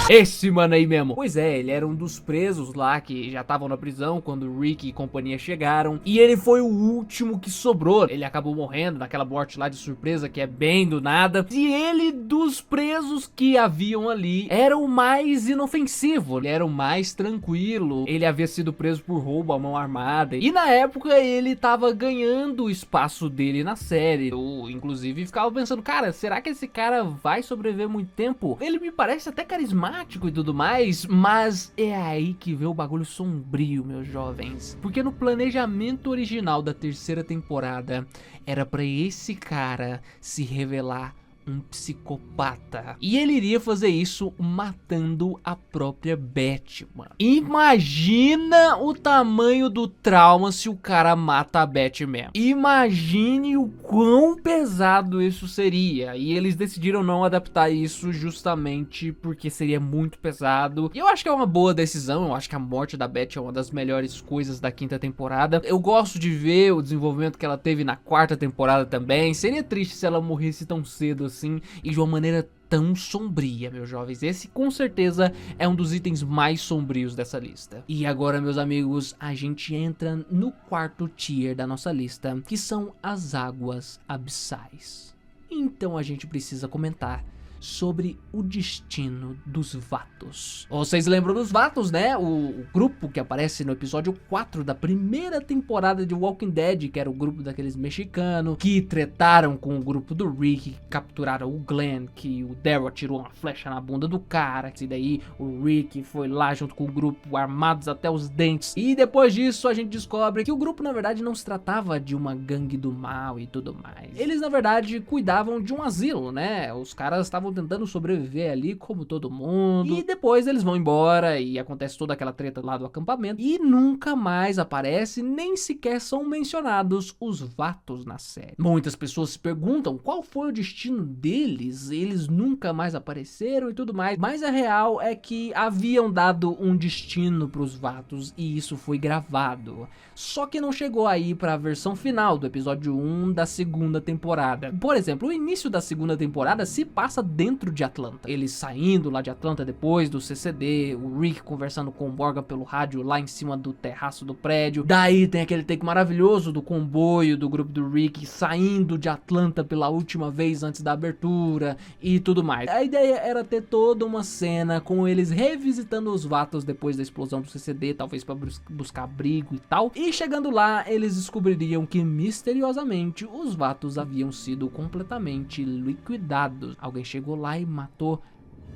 Esse mano aí mesmo. Pois é, ele era um dos presos lá que já estavam na prisão quando Rick e companhia chegaram. E ele foi o último que sobrou. Ele acabou morrendo naquela morte lá de surpresa que é bem do nada. E ele, dos presos que haviam ali, era o mais inofensivo. Ele era o mais tranquilo. Ele havia sido preso por roubo à mão armada. E na época ele tava ganhando o espaço dele na série. Eu, inclusive, ficava pensando, cara, será que esse cara vai sobreviver muito tempo? Ele me parece até carismático e tudo mais, mas é aí que vê o bagulho sombrio, meus jovens. Porque no planejamento original da terceira temporada, era pra esse cara se revelar um psicopata. E ele iria fazer isso matando a própria Beth, mano. Imagina o tamanho do trauma se o cara mata a Beth mesmo. Imagine o quão pesado isso seria. E eles decidiram não adaptar isso justamente porque seria muito pesado. E eu acho que é uma boa decisão. Eu acho que a morte da Beth é uma das melhores coisas da quinta temporada. Eu gosto de ver o desenvolvimento que ela teve na quarta temporada também. Seria triste se ela morresse tão cedo assim e de uma maneira tão sombria, meus jovens. Esse com certeza é um dos itens mais sombrios dessa lista. E agora, meus amigos, a gente entra no quarto tier da nossa lista, que são as águas abissais. Então a gente precisa comentar sobre o destino dos Vatos. Vocês lembram dos Vatos, né? O grupo que aparece no episódio 4 da primeira temporada de Walking Dead, que era o grupo daqueles mexicanos que tretaram com o grupo do Rick, que capturaram o Glenn, que o Daryl atirou uma flecha na bunda do cara, e daí o Rick foi lá junto com o grupo, armados até os dentes. E depois disso a gente descobre que o grupo na verdade não se tratava de uma gangue do mal e tudo mais. Eles na verdade cuidavam de um asilo, né? Os caras estavam tentando sobreviver ali como todo mundo. E depois eles vão embora e acontece toda aquela treta lá do acampamento. E nunca mais aparece, nem sequer são mencionados os Vatos na série. Muitas pessoas se perguntam qual foi o destino deles. Eles nunca mais apareceram e tudo mais. Mas a real é que haviam dado um destino pros Vatos e isso foi gravado. Só que não chegou aí pra versão final do episódio 1 da segunda temporada. Por exemplo, o início da segunda temporada se passa dentro de Atlanta. Eles saindo lá de Atlanta depois do CCD, o Rick conversando com o Morgan pelo rádio lá em cima do terraço do prédio. Daí tem aquele take maravilhoso do comboio do grupo do Rick saindo de Atlanta pela última vez antes da abertura e tudo mais. A ideia era ter toda uma cena com eles revisitando os Vatos depois da explosão do CCD, talvez para buscar abrigo e tal. E chegando lá, eles descobririam que misteriosamente os Vatos haviam sido completamente liquidados. Alguém chegou lá e matou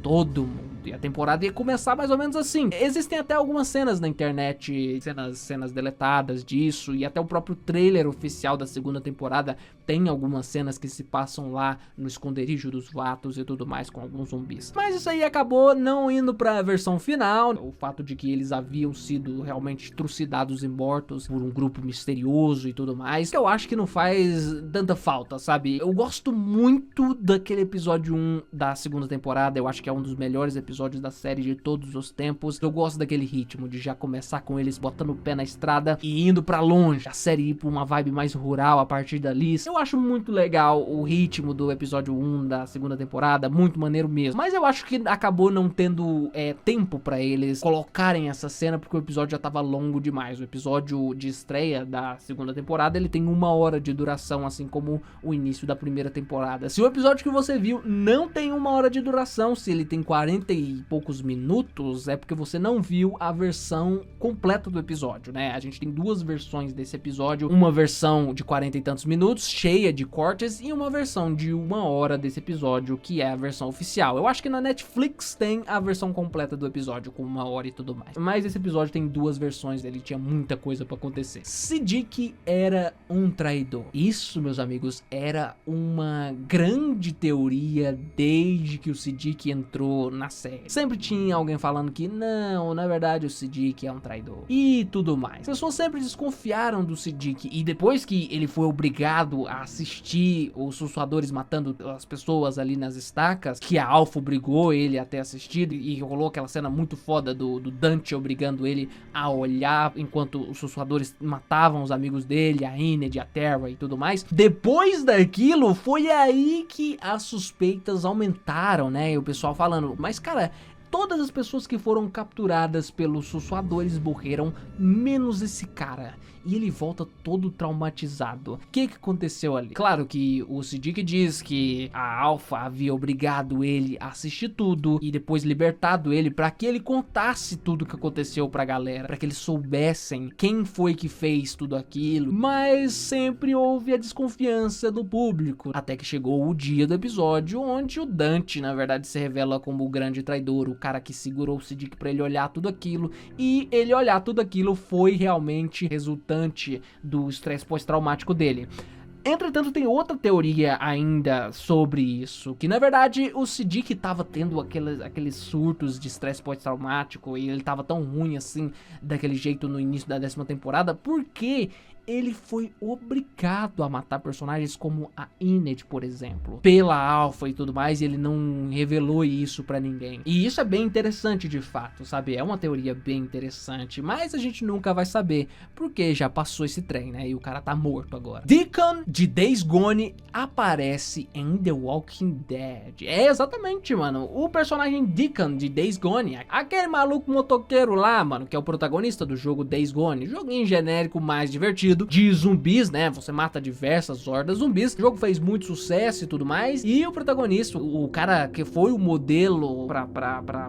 todo mundo. E a temporada ia começar mais ou menos assim. Existem até algumas cenas na internet, cenas deletadas disso, e até o próprio trailer oficial da segunda temporada tem algumas cenas que se passam lá no esconderijo dos Vatos e tudo mais com alguns zumbis. Mas isso aí acabou não indo pra versão final. O fato de que eles haviam sido realmente trucidados e mortos por um grupo misterioso e tudo mais, que eu acho que não faz tanta falta, sabe? Eu gosto muito daquele episódio 1 da segunda temporada. Eu acho que é um dos melhores episódios da série de todos os tempos. Eu gosto daquele ritmo de já começar com eles botando o pé na estrada e indo pra longe, a série ir pra uma vibe mais rural a partir dali. Eu acho muito legal o ritmo do episódio 1 da segunda temporada, muito maneiro mesmo. Mas eu acho que acabou não tendo tempo pra eles colocarem essa cena, porque o episódio já tava longo demais. O episódio de estreia da segunda temporada, ele tem 1 hora de duração, assim como o início da primeira temporada. Se o episódio que você viu não tem 1 hora de duração, se ele tem 40 e poucos minutos, é porque você não viu a versão completa do episódio, né? A gente tem 2 versões desse episódio, uma versão de 40 e tantos minutos, cheia de cortes, e uma versão de 1 hora desse episódio, que é a versão oficial. Eu acho que na Netflix tem a versão completa do episódio, com 1 hora e tudo mais. Mas esse episódio tem 2 versões, ele tinha muita coisa pra acontecer. Siddiq era um traidor. Isso, meus amigos, era uma grande teoria desde que o Siddiq entrou na série. Sempre tinha alguém falando que não, na verdade o Siddiq é um traidor e tudo mais. As pessoas sempre desconfiaram do Siddiq, e depois que ele foi obrigado a assistir os sussurradores matando as pessoas ali nas estacas, que a Alpha obrigou ele a ter assistido, e rolou aquela cena muito foda do Dante obrigando ele a olhar enquanto os sussurradores matavam os amigos dele, a Enid, a Terra e tudo mais. Depois daquilo, foi aí que as suspeitas aumentaram, né? E o pessoal falando, mas cara, todas as pessoas que foram capturadas pelos sussurradores morreram, menos esse cara. E ele volta todo traumatizado. O que aconteceu ali? Claro que o Siddiq diz que a Alpha havia obrigado ele a assistir tudo e depois libertado ele para que ele contasse tudo o que aconteceu pra galera, para que eles soubessem quem foi que fez tudo aquilo. Mas sempre houve a desconfiança do público, até que chegou o dia do episódio onde o Dante, na verdade, se revela como o grande traidor, o cara que segurou o Siddiq pra ele olhar tudo aquilo, e ele olhar tudo aquilo foi realmente resultante do estresse pós-traumático dele. Entretanto, tem outra teoria ainda sobre isso, que na verdade o Siddiq tava tendo aqueles surtos de estresse pós-traumático, e ele tava tão ruim assim, daquele jeito no início da 10ª temporada, porque ele foi obrigado a matar personagens como a Enid, por exemplo, pela Alpha e tudo mais, e ele não revelou isso pra ninguém. E isso é bem interessante de fato, sabe? É uma teoria bem interessante, mas a gente nunca vai saber, porque já passou esse trem, né? E o cara tá morto agora. Deacon, de Days Gone, aparece em The Walking Dead. É exatamente, mano, o personagem Deacon de Days Gone, aquele maluco motoqueiro lá, mano, que é o protagonista do jogo Days Gone, joguinho genérico mais divertido, de zumbis, né? Você mata diversas hordas zumbis. O jogo fez muito sucesso e tudo mais. E o protagonista, o cara que foi o modelo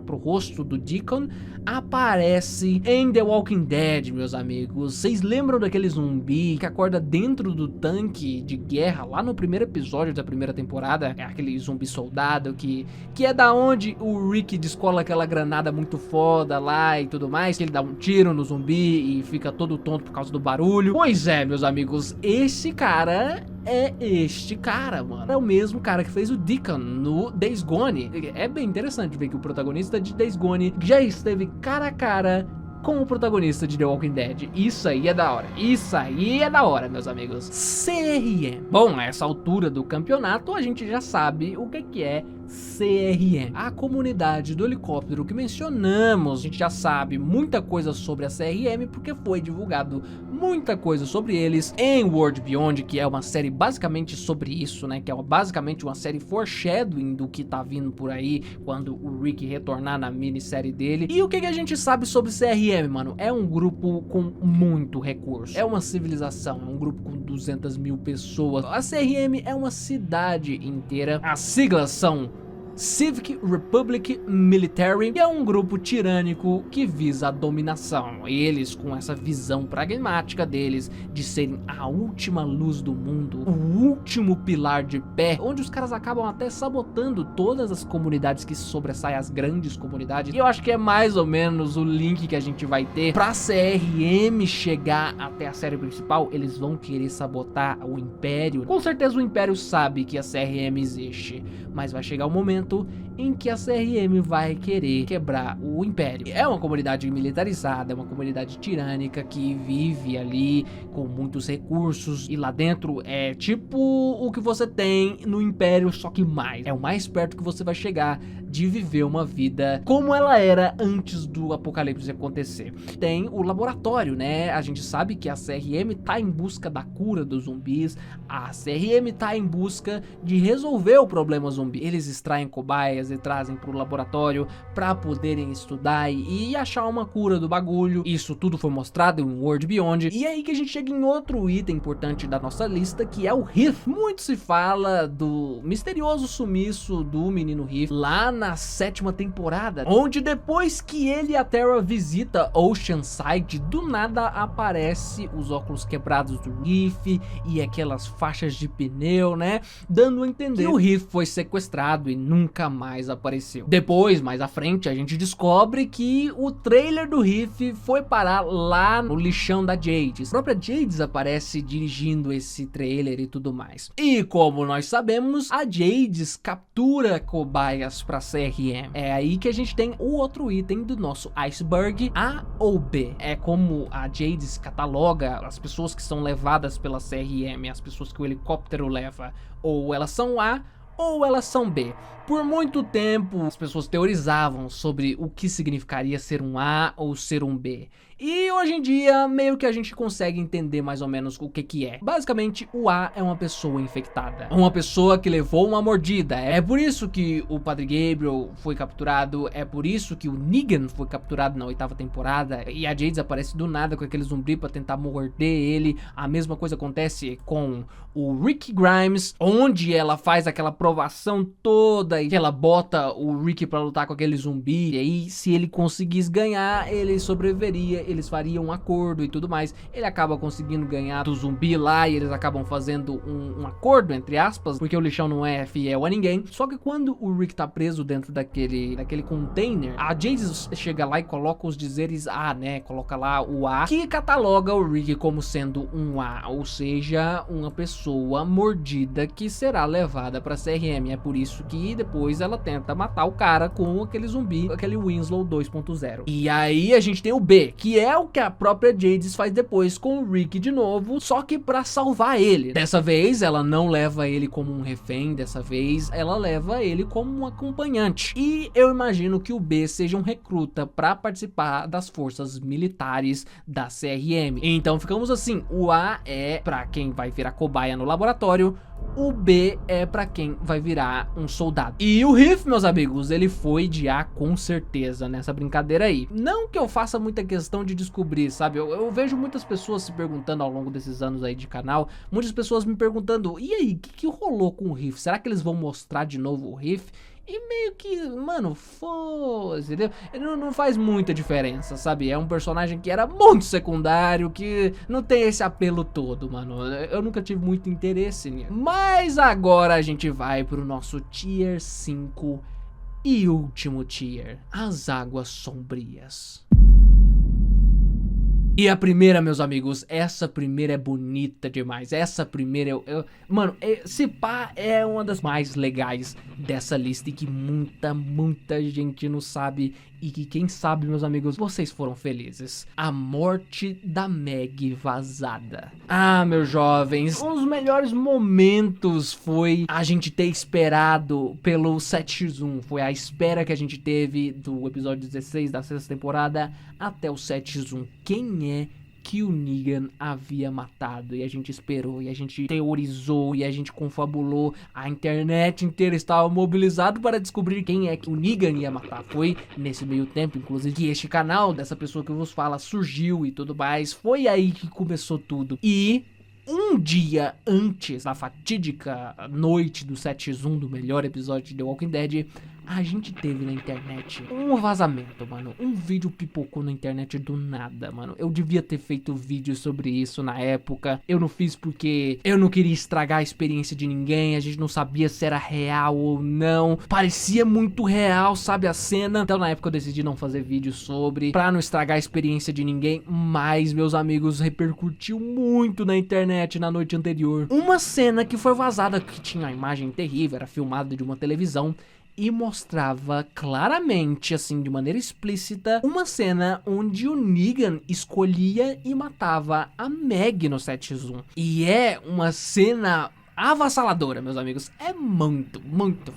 pro rosto do Deacon, aparece em The Walking Dead, meus amigos. Vocês lembram daquele zumbi que acorda dentro do tanque de guerra lá no primeiro episódio da primeira temporada? É aquele zumbi soldado que é da onde o Rick descola aquela granada muito foda lá e tudo mais, que ele dá um tiro no zumbi e fica todo tonto por causa do barulho. Pois é, meus amigos, esse cara é este cara, mano. É o mesmo cara que fez o Deacon no Days Gone. É bem interessante ver que o protagonista de Days Gone já esteve cara a cara com o protagonista de The Walking Dead. Isso aí é da hora. Isso aí é da hora, meus amigos. CRM. Bom, a essa altura do campeonato, a gente já sabe o que é CRM, a comunidade do helicóptero que mencionamos. A gente já sabe muita coisa sobre a CRM porque foi divulgado muita coisa sobre eles em World Beyond, que é uma série basicamente sobre isso, né? Que é basicamente uma série foreshadowing do que tá vindo por aí quando o Rick retornar na minissérie dele. E o que a gente sabe sobre CRM, mano? É um grupo com muito recurso, é uma civilização, é um grupo com 200 mil pessoas. A CRM é uma cidade inteira. As siglas são Civic Republic Military, que é um grupo tirânico que visa a dominação. Eles, com essa visão pragmática deles de serem a última luz do mundo, o último pilar de pé, onde os caras acabam até sabotando todas as comunidades que sobressaem, as grandes comunidades. E eu acho que é mais ou menos o link que a gente vai ter pra CRM chegar até a série principal. Eles vão querer sabotar o Império. Com certeza o Império sabe que a CRM existe, mas vai chegar um momento em que a CRM vai querer quebrar o Império. É uma comunidade militarizada, é uma comunidade tirânica que vive ali com muitos recursos, e lá dentro é tipo o que você tem no Império, só que mais. É o mais perto que você vai chegar de viver uma vida como ela era antes do apocalipse acontecer. Tem o laboratório, né? A gente sabe que a CRM tá em busca da cura dos zumbis, a CRM tá em busca de resolver o problema zumbi. Eles extraem cobaias e trazem pro laboratório para poderem estudar e achar uma cura do bagulho. Isso tudo foi mostrado em World Beyond. E é aí que a gente chega em outro item importante da nossa lista, que é o Heath. Muito se fala do misterioso sumiço do menino Heath lá na 7ª temporada, onde depois que ele e a Tara visita Oceanside, do nada aparece os óculos quebrados do Heath e aquelas faixas de pneu, né? Dando a entender que o Heath foi sequestrado e nunca mais apareceu. Depois, mais à frente, a gente descobre que o trailer do Heath foi parar lá no lixão da Jades. A própria Jades aparece dirigindo esse trailer e tudo mais. E como nós sabemos, a Jades captura cobaias pra CRM. É aí que a gente tem o outro item do nosso iceberg, A ou B. É como a Jades cataloga as pessoas que são levadas pela CRM, as pessoas que o helicóptero leva. Ou elas são A ou elas são B. Por muito tempo as pessoas teorizavam sobre o que significaria ser um A ou ser um B. E hoje em dia meio que a gente consegue entender mais ou menos o que é. Basicamente o A é uma pessoa infectada, uma pessoa que levou uma mordida. É por isso que o Padre Gabriel foi capturado, é por isso que o Negan foi capturado na 8ª temporada e a Jades aparece do nada com aquele zumbi pra tentar morder ele. A mesma coisa acontece com o Rick Grimes, onde ela faz aquela provação toda e ela bota o Rick pra lutar com aquele zumbi, e aí se ele conseguisse ganhar, ele sobreviveria, eles fariam um acordo e tudo mais. Ele acaba conseguindo ganhar do zumbi lá e eles acabam fazendo um acordo, entre aspas, porque o lixão não é fiel a ninguém. Só que quando o Rick tá preso dentro daquele container, a Jades chega lá e coloca os dizeres A, né? Coloca lá o A, que cataloga o Rick como sendo um A, ou seja, uma pessoa mordida que será levada pra CRM. É por isso que depois ela tenta matar o cara com aquele zumbi, aquele Winslow 2.0. E aí a gente tem o B, que é o que a própria Jades faz depois com o Rick de novo, só que pra salvar ele. Dessa vez ela não leva ele como um refém, dessa vez ela leva ele como um acompanhante. E eu imagino que o B seja um recruta pra participar das forças militares da CRM. Então ficamos assim, o A é pra quem vai virar cobaia no laboratório, o B é pra quem vai virar um soldado. E o Heath, meus amigos, ele foi de A com certeza nessa brincadeira aí. Não que eu faça muita questão de descobrir, sabe? Eu vejo muitas pessoas se perguntando ao longo desses anos aí de canal, muitas pessoas me perguntando, e aí, o que rolou com o Heath? Será que eles vão mostrar de novo o Heath? E meio que, mano, foda-se, entendeu? Não faz muita diferença, sabe? É um personagem que era muito secundário, que não tem esse apelo todo, mano. Eu nunca tive muito interesse nisso. Mas agora a gente vai pro nosso Tier 5 e último tier, as Águas Sombrias. E a primeira, meus amigos, essa primeira é bonita demais. Essa primeira, mano, se pá, é uma das mais legais dessa lista e que muita gente não sabe. E que quem sabe, meus amigos, vocês foram felizes. A morte da Meg vazada. Ah, meus jovens, um dos melhores momentos foi a gente ter esperado pelo 7x1. Foi a espera que a gente teve do episódio 16 da sexta temporada até o 7x1. Quem é que o Negan havia matado? E a gente esperou, e a gente teorizou, e a gente confabulou. A internet inteira estava mobilizada para descobrir quem é que o Negan ia matar. Foi nesse meio tempo, inclusive, que este canal dessa pessoa que eu vos falo surgiu e tudo mais. Foi aí que começou tudo. E um dia antes da fatídica noite do 7x1, do melhor episódio de The Walking Dead, a gente teve na internet um vazamento, mano. Um vídeo pipocou na internet do nada, mano. Eu devia ter feito vídeo sobre isso na época. Eu não fiz porque eu não queria estragar a experiência de ninguém. A gente não sabia se era real ou não. Parecia muito real, sabe, a cena. Então na época eu decidi não fazer vídeo sobre, pra não estragar a experiência de ninguém. Mas, meus amigos, repercutiu muito na internet na noite anterior. Uma cena que foi vazada, que tinha uma imagem terrível, era filmada de uma televisão. E mostrava claramente, assim, de maneira explícita, uma cena onde o Negan escolhia e matava a Meg no 7x1. E é uma cena avassaladora, meus amigos. É muito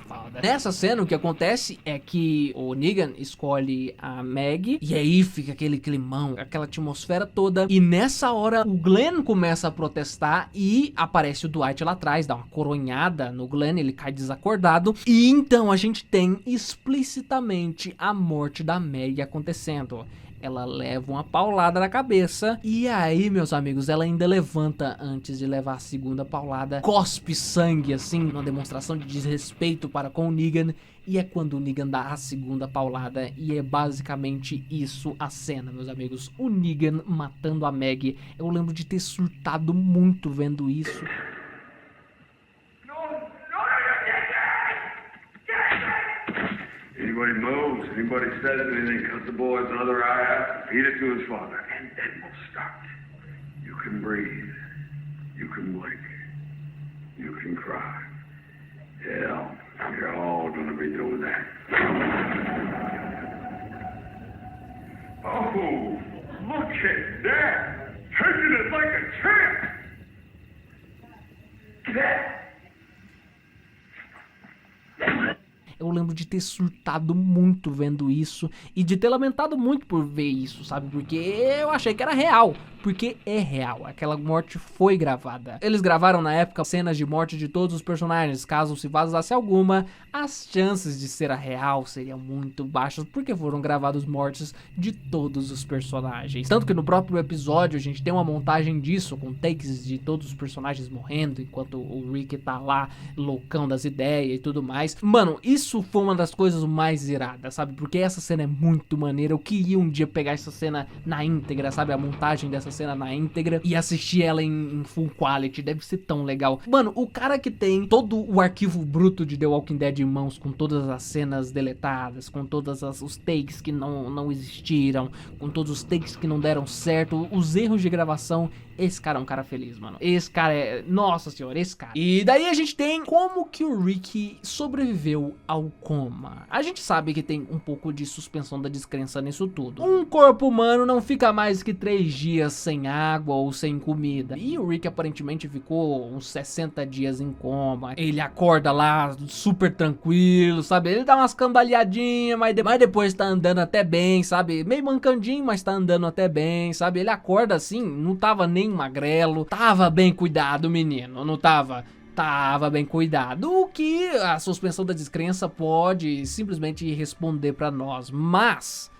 foda. Nessa cena, o que acontece é que o Negan escolhe a Meg, e aí fica aquele climão, aquela atmosfera toda. E nessa hora, o Glenn começa a protestar e aparece o Dwight lá atrás, dá uma coronhada no Glenn, ele cai desacordado. E então a gente tem explicitamente a morte da Meg acontecendo. Ela leva uma paulada na cabeça. E aí, meus amigos, ela ainda levanta antes de levar a segunda paulada. Cospe sangue, assim, numa demonstração de desrespeito para com o Negan. E é quando o Negan dá a segunda paulada. E é basicamente isso a cena, meus amigos. O Negan matando a Meg. Eu lembro de ter surtado muito vendo isso. Anybody moves, anybody says anything, cut the boys another eye out, feed it to his father, and then we'll start. You can breathe, you can blink, you can cry. Hell, you're all gonna be doing that. Oh, look at that! Taking it like a champ! That! Eu lembro de ter surtado muito vendo isso e de ter lamentado muito por ver isso, sabe? Porque eu achei que era real, porque é real, aquela morte foi gravada. Eles gravaram na época cenas de morte de todos os personagens, caso se vazasse alguma, as chances de ser a real seriam muito baixas, porque foram gravados mortes de todos os personagens. Tanto que no próprio episódio a gente tem uma montagem disso, com takes de todos os personagens morrendo, enquanto o Rick tá lá loucão das ideias e tudo mais. Mano, isso foi uma das coisas mais iradas, sabe? Porque essa cena é muito maneira. Eu queria um dia pegar essa cena na íntegra, sabe? A montagem dessa cena na íntegra e assistir ela em full quality. Deve ser tão legal. Mano, o cara que tem todo o arquivo bruto de The Walking Dead em mãos, com todas as cenas deletadas, com todos os takes que não existiram, com todos os takes que não deram certo, os erros de gravação, esse cara é um cara feliz, mano. Esse cara é... Nossa senhora, esse cara. E daí a gente tem como que o Rick sobreviveu ao coma. A gente sabe que tem um pouco de suspensão da descrença nisso tudo. Um corpo humano não fica mais que 3 dias sem água ou sem comida. E o Rick aparentemente ficou uns 60 dias em coma. Ele acorda lá super tranquilo, sabe? Ele dá umas cambaleadinhas, mas depois tá andando até bem, sabe? Meio mancandinho, mas tá andando até bem, sabe? Ele acorda assim, não tava nem magrelo. Tava bem cuidado, menino, não tava? Tava bem cuidado, o que a suspensão da descrença pode simplesmente responder pra nós. Mas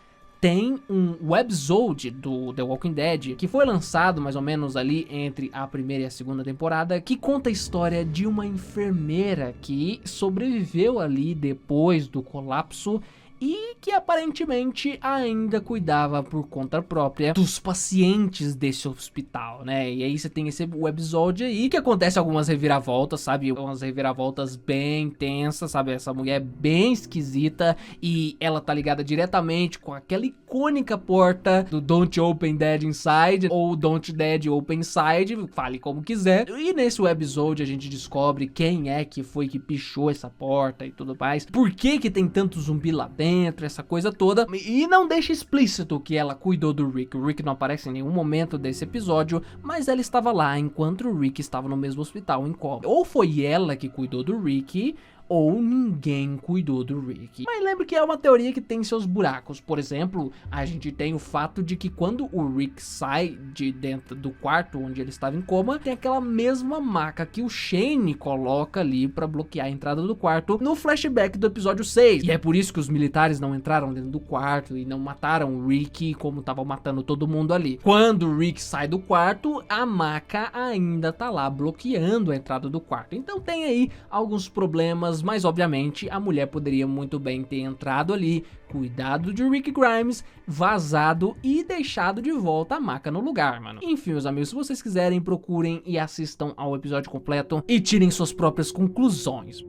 tem um webisode do The Walking Dead que foi lançado mais ou menos ali entre a primeira e a segunda temporada, que conta a história de uma enfermeira que sobreviveu ali depois do colapso e que aparentemente ainda cuidava por conta própria dos pacientes desse hospital, né? E aí você tem esse episódio aí que acontece algumas reviravoltas, sabe? Umas reviravoltas bem tensas, sabe? Essa mulher é bem esquisita e ela tá ligada diretamente com aquela icônica porta do Don't Open Dead Inside ou Don't Dead Open Inside, fale como quiser. E nesse episódio a gente descobre quem é que foi que pichou essa porta e tudo mais. Por que que tem tanto zumbi lá dentro, essa coisa toda. E não deixa explícito que ela cuidou do Rick. O Rick não aparece em nenhum momento desse episódio, mas ela estava lá enquanto o Rick estava no mesmo hospital em coma. Ou foi ela que cuidou do Rick, ou ninguém cuidou do Rick. Mas lembro que é uma teoria que tem seus buracos. Por exemplo, a gente tem o fato de que quando o Rick sai de dentro do quarto onde ele estava em coma, tem aquela mesma maca que o Shane coloca ali pra bloquear a entrada do quarto no flashback do episódio 6. E é por isso que os militares não entraram dentro do quarto e não mataram o Rick como estavam matando todo mundo ali. Quando o Rick sai do quarto, a maca ainda tá lá bloqueando a entrada do quarto. Então tem aí alguns problemas, mas obviamente a mulher poderia muito bem ter entrado ali, cuidado de Rick Grimes, vazado e deixado de volta a maca no lugar, mano. Enfim, meus amigos, se vocês quiserem, procurem e assistam ao episódio completo e tirem suas próprias conclusões.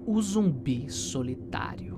O zumbi solitário.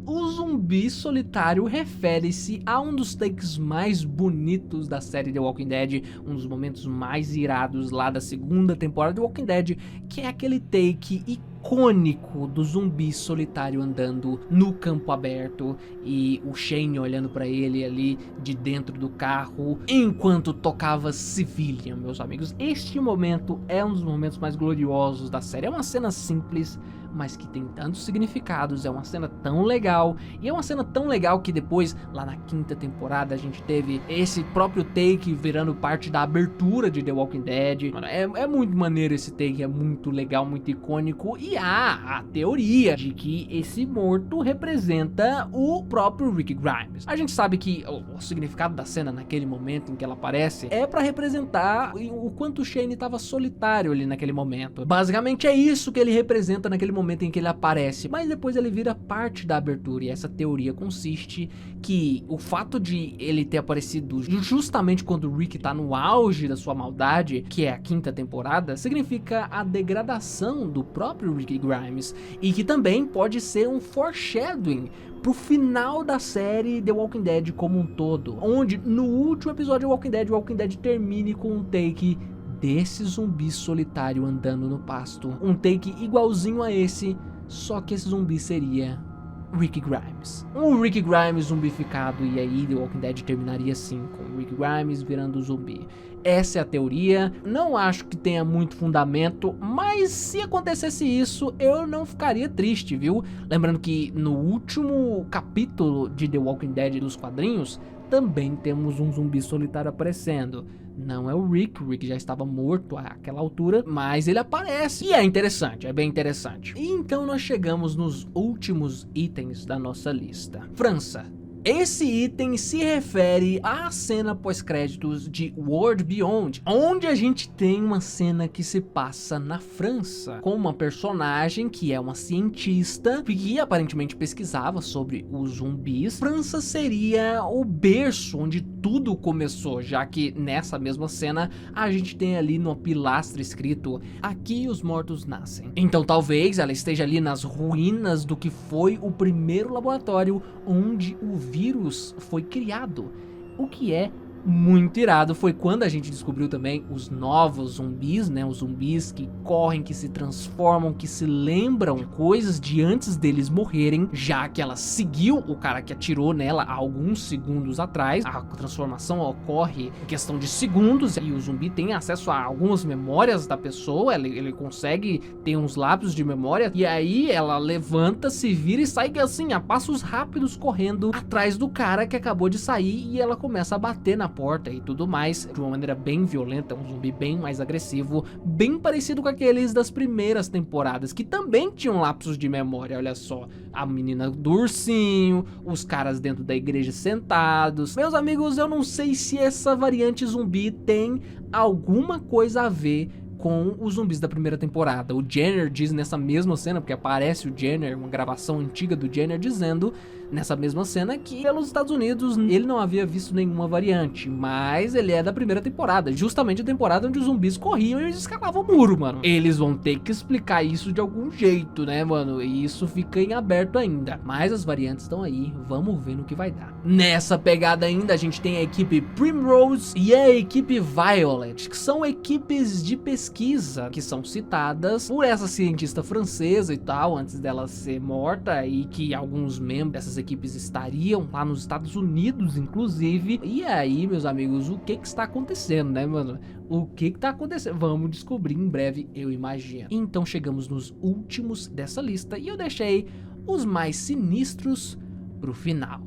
O zumbi solitário refere-se a um dos takes mais bonitos da série The Walking Dead, um dos momentos mais irados lá da segunda temporada de The Walking Dead, que é aquele take icônico do zumbi solitário andando no campo aberto e o Shane olhando pra ele ali de dentro do carro enquanto tocava Civilian, meus amigos. Este momento é um dos momentos mais gloriosos da série. É uma cena simples, mas que tem tantos significados, é uma cena tão legal, e é uma cena tão legal que depois, lá na quinta temporada, a gente teve esse próprio take virando parte da abertura de The Walking Dead. Mano, é muito maneiro esse take, é muito legal, muito icônico, e há a teoria de que esse morto representa o próprio Rick Grimes. A gente sabe que o significado da cena naquele momento em que ela aparece é pra representar o quanto o Shane estava solitário ali naquele momento. Basicamente é isso que ele representa naquele momento em que ele aparece, mas depois ele vira parte da abertura, e essa teoria consiste que o fato de ele ter aparecido justamente quando o Rick tá no auge da sua maldade, que é a quinta temporada, significa a degradação do próprio Rick Grimes, e que também pode ser um foreshadowing pro final da série The Walking Dead como um todo, onde no último episódio de Walking Dead termine com um take desse zumbi solitário andando no pasto. Um take igualzinho a esse, só que esse zumbi seria Rick Grimes. Um Rick Grimes zumbificado, e aí The Walking Dead terminaria assim, com Rick Grimes virando zumbi. Essa é a teoria, não acho que tenha muito fundamento, mas se acontecesse isso, eu não ficaria triste, viu? Lembrando que no último capítulo de The Walking Dead dos quadrinhos, também temos um zumbi solitário aparecendo. Não é o Rick já estava morto àquela altura, mas ele aparece e é interessante, é bem interessante. E então nós chegamos nos últimos itens da nossa lista. França. Esse item se refere à cena pós-créditos de World Beyond, onde a gente tem uma cena que se passa na França, com uma personagem que é uma cientista que aparentemente pesquisava sobre os zumbis. França seria o berço onde tudo começou, já que nessa mesma cena a gente tem ali numa pilastra escrito: aqui os mortos nascem. Então talvez ela esteja ali nas ruínas do que foi o primeiro laboratório onde o vírus foi criado, o que é muito irado. Foi quando a gente descobriu também os novos zumbis, né? Os zumbis que correm, que se transformam, que se lembram coisas de antes deles morrerem, já que ela seguiu o cara que atirou nela há alguns segundos atrás. A transformação ocorre em questão de segundos e o zumbi tem acesso a algumas memórias da pessoa, ele consegue ter uns lápis de memória, e aí ela levanta, se vira e sai assim, a passos rápidos, correndo atrás do cara que acabou de sair, e ela começa a bater na porta e tudo mais, de uma maneira bem violenta, um zumbi bem mais agressivo, bem parecido com aqueles das primeiras temporadas, que também tinham lapsos de memória. Olha só, a menina do ursinho, os caras dentro da igreja sentados. Meus amigos, eu não sei se essa variante zumbi tem alguma coisa a ver com os zumbis da primeira temporada. O Jenner diz nessa mesma cena, porque aparece o Jenner, uma gravação antiga do Jenner dizendo nessa mesma cena que pelos Estados Unidos ele não havia visto nenhuma variante, mas ele é da primeira temporada, justamente a temporada onde os zumbis corriam e escalavam o muro, mano. Eles vão ter que explicar isso de algum jeito, né, mano? E isso fica em aberto ainda. Mas as variantes estão aí, vamos ver no que vai dar. Nessa pegada ainda, a gente tem a equipe Primrose e a equipe Violet, que são equipes de pesquisa que são citadas por essa cientista francesa e tal, antes dela ser morta, e que alguns membros dessas equipes estariam lá nos Estados Unidos, inclusive. E aí, meus amigos, o que está acontecendo, né, mano? O que tá acontecendo? Vamos descobrir em breve, eu imagino. Então chegamos nos últimos dessa lista e eu deixei os mais sinistros pro final.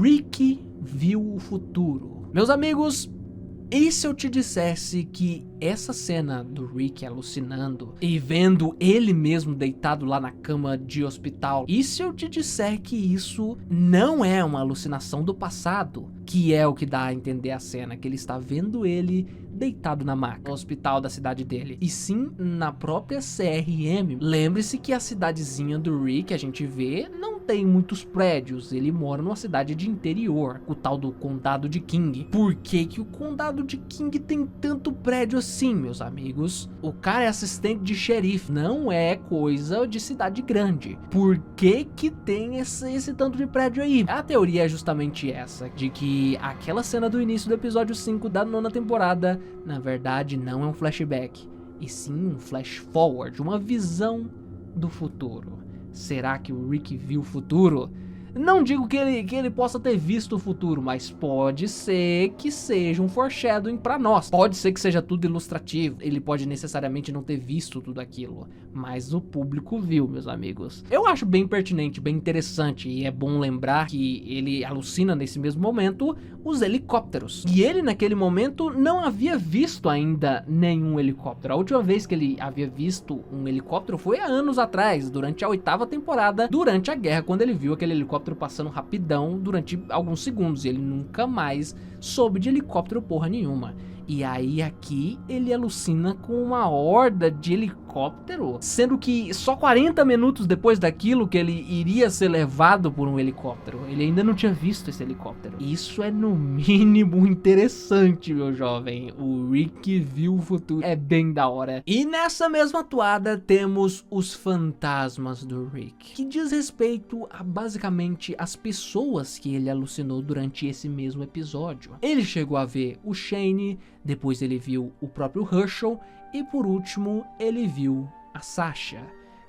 Rick viu o futuro. Meus amigos, e se eu te dissesse que essa cena do Rick alucinando e vendo ele mesmo deitado lá na cama de hospital, e se eu te disser que isso não é uma alucinação do passado, que é o que dá a entender a cena, que ele está vendo ele deitado na maca, no hospital da cidade dele, e sim na própria CRM. Lembre-se que a cidadezinha do Rick, a gente vê, não tem muitos prédios, ele mora numa cidade de interior, o tal do Condado de King. Por que que o Condado de King tem tanto prédio assim, meus amigos? O cara é assistente de xerife, não é coisa de cidade grande. Por que que tem esse tanto de prédio aí? A teoria é justamente essa, de que aquela cena do início do episódio 5 da 9ª temporada, na verdade não é um flashback, e sim um flash forward, uma visão do futuro. Será que o Rick viu o futuro? Não digo que ele possa ter visto o futuro, mas pode ser que seja um foreshadowing pra nós. Pode ser que seja tudo ilustrativo. Ele pode necessariamente não ter visto tudo aquilo, mas o público viu, meus amigos. Eu acho bem pertinente, bem interessante, e é bom lembrar que ele alucina nesse mesmo momento os helicópteros. E ele naquele momento não havia visto ainda nenhum helicóptero. A última vez que ele havia visto um helicóptero foi há anos atrás, durante a 8ª temporada, durante a guerra, quando ele viu aquele helicóptero passando rapidão durante alguns segundos, e ele nunca mais soube de helicóptero porra nenhuma. E aí aqui ele alucina com uma horda de helicóptero, sendo que só 40 minutos depois daquilo que ele iria ser levado por um helicóptero. Ele ainda não tinha visto esse helicóptero. Isso é no mínimo interessante, meu jovem. O Rick viu o futuro. É bem da hora. E nessa mesma toada temos os fantasmas do Rick, que diz respeito a basicamente as pessoas que ele alucinou durante esse mesmo episódio. Ele chegou a ver o Shane, depois ele viu o próprio Herschel e por último ele viu a Sasha.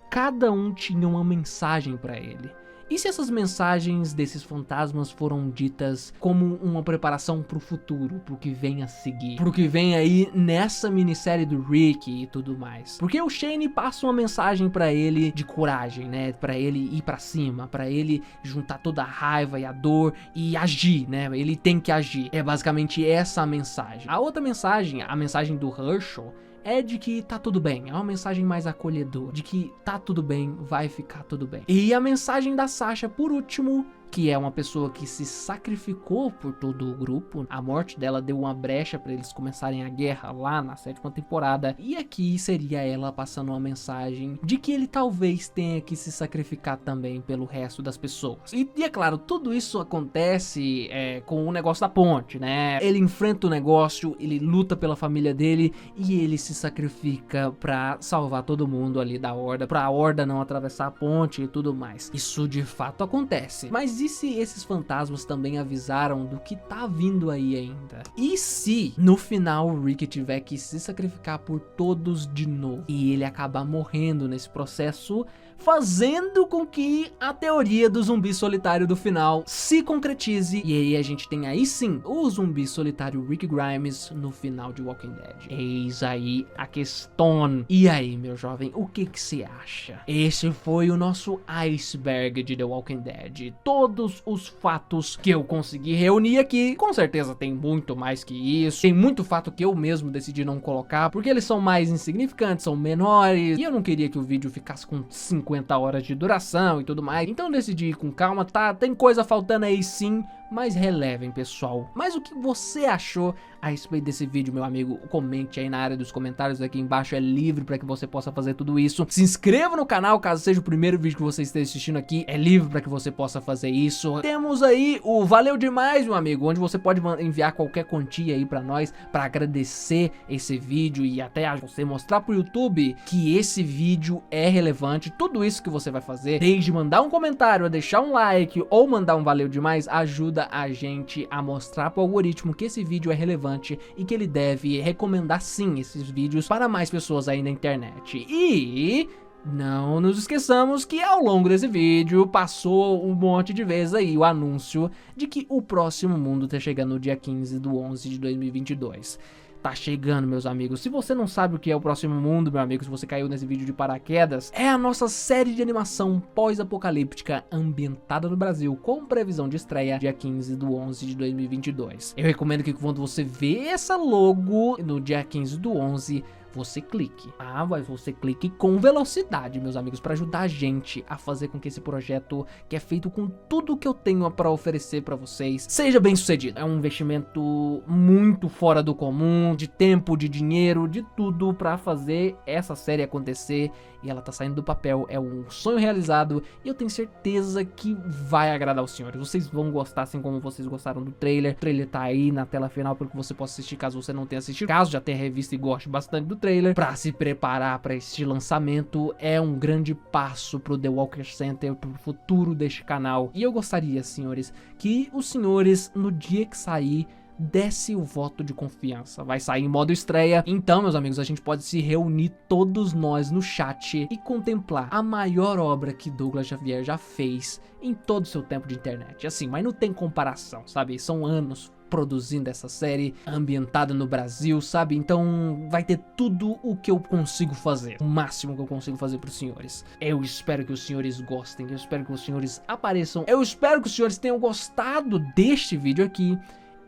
Cada um tinha uma mensagem para ele. E se essas mensagens desses fantasmas foram ditas como uma preparação pro futuro, pro que vem a seguir, pro que vem aí nessa minissérie do Rick e tudo mais? Porque o Shane passa uma mensagem pra ele de coragem, né? Pra ele ir pra cima, pra ele juntar toda a raiva e a dor e agir, né? Ele tem que agir. É basicamente essa a mensagem. A outra mensagem, a mensagem do Herschel, é de que tá tudo bem, é uma mensagem mais acolhedora, de que tá tudo bem, vai ficar tudo bem. E a mensagem da Sasha, por último, que é uma pessoa que se sacrificou por todo o grupo. A morte dela deu uma brecha para eles começarem a guerra lá na 7ª temporada. E aqui seria ela passando uma mensagem de que ele talvez tenha que se sacrificar também pelo resto das pessoas. E é claro, tudo isso acontece com o negócio da ponte, né? Ele enfrenta o negócio, ele luta pela família dele e ele se sacrifica pra salvar todo mundo ali da horda, pra horda não atravessar a ponte e tudo mais. Isso de fato acontece. Mas e se esses fantasmas também avisaram do que tá vindo aí ainda? E se no final o Rick tiver que se sacrificar por todos de novo e ele acabar morrendo nesse processo, fazendo com que a teoria do zumbi solitário do final se concretize? E aí a gente tem aí sim o zumbi solitário Rick Grimes no final de Walking Dead. Eis aí a questão. E aí, meu jovem, o que você acha? Esse foi o nosso iceberg de The Walking Dead. Todos os fatos que eu consegui reunir aqui. Com certeza tem muito mais que isso. Tem muito fato que eu mesmo decidi não colocar, porque eles são mais insignificantes, são menores, e eu não queria que o vídeo ficasse com 50 horas de duração e tudo mais. Então eu decidi ir com calma, tá? Tem coisa faltando aí sim, mas relevem, pessoal. Mas o que você achou a respeito desse vídeo, meu amigo? Comente aí na área dos comentários aqui embaixo, é livre para que você possa fazer tudo isso. Se inscreva no canal caso seja o primeiro vídeo que você esteja assistindo aqui, é livre para que você possa fazer isso. Temos aí o Valeu Demais, meu amigo, onde você pode enviar qualquer quantia aí para nós, para agradecer esse vídeo e até você mostrar pro YouTube que esse vídeo é relevante. Tudo isso que você vai fazer, desde mandar um comentário, deixar um like ou mandar um Valeu Demais, ajuda a gente a mostrar pro algoritmo que esse vídeo é relevante e que ele deve recomendar sim esses vídeos para mais pessoas aí na internet. E não nos esqueçamos que ao longo desse vídeo passou um monte de vezes aí o anúncio de que o próximo mundo tá chegando no dia 15/11 de 2022. Tá chegando, meus amigos. Se você não sabe o que é o próximo mundo, meu amigo, se você caiu nesse vídeo de paraquedas, é a nossa série de animação pós-apocalíptica ambientada no Brasil, com previsão de estreia dia 15/11 de 2022. Eu recomendo que quando você vê essa logo no dia 15/11, você clique. Mas você clique com velocidade, meus amigos, para ajudar a gente a fazer com que esse projeto, que é feito com tudo que eu tenho para oferecer para vocês, seja bem sucedido. É um investimento muito fora do comum, de tempo, de dinheiro, de tudo para fazer essa série acontecer, e ela tá saindo do papel. É um sonho realizado e eu tenho certeza que vai agradar os senhores. Vocês vão gostar assim como vocês gostaram do trailer. O trailer tá aí na tela final para que você possa assistir caso você não tenha assistido. Caso já tenha revisto e goste bastante do trailer, para se preparar para este lançamento. É um grande passo pro The Walker Center, pro futuro deste canal. E eu gostaria, senhores, que os senhores, no dia que sair, desse o voto de confiança. Vai sair em modo estreia. Então, meus amigos, a gente pode se reunir todos nós no chat e contemplar a maior obra que Douglas Xavier já fez em todo o seu tempo de internet. Assim, mas não tem comparação, sabe? São anos produzindo essa série ambientada no Brasil, sabe? Então vai ter tudo o que eu consigo fazer, o máximo que eu consigo fazer para os senhores. Eu espero que os senhores gostem, eu espero que os senhores apareçam, eu espero que os senhores tenham gostado deste vídeo aqui,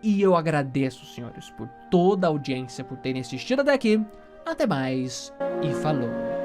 e eu agradeço, senhores, por toda a audiência, por terem assistido até aqui. Até mais e falou!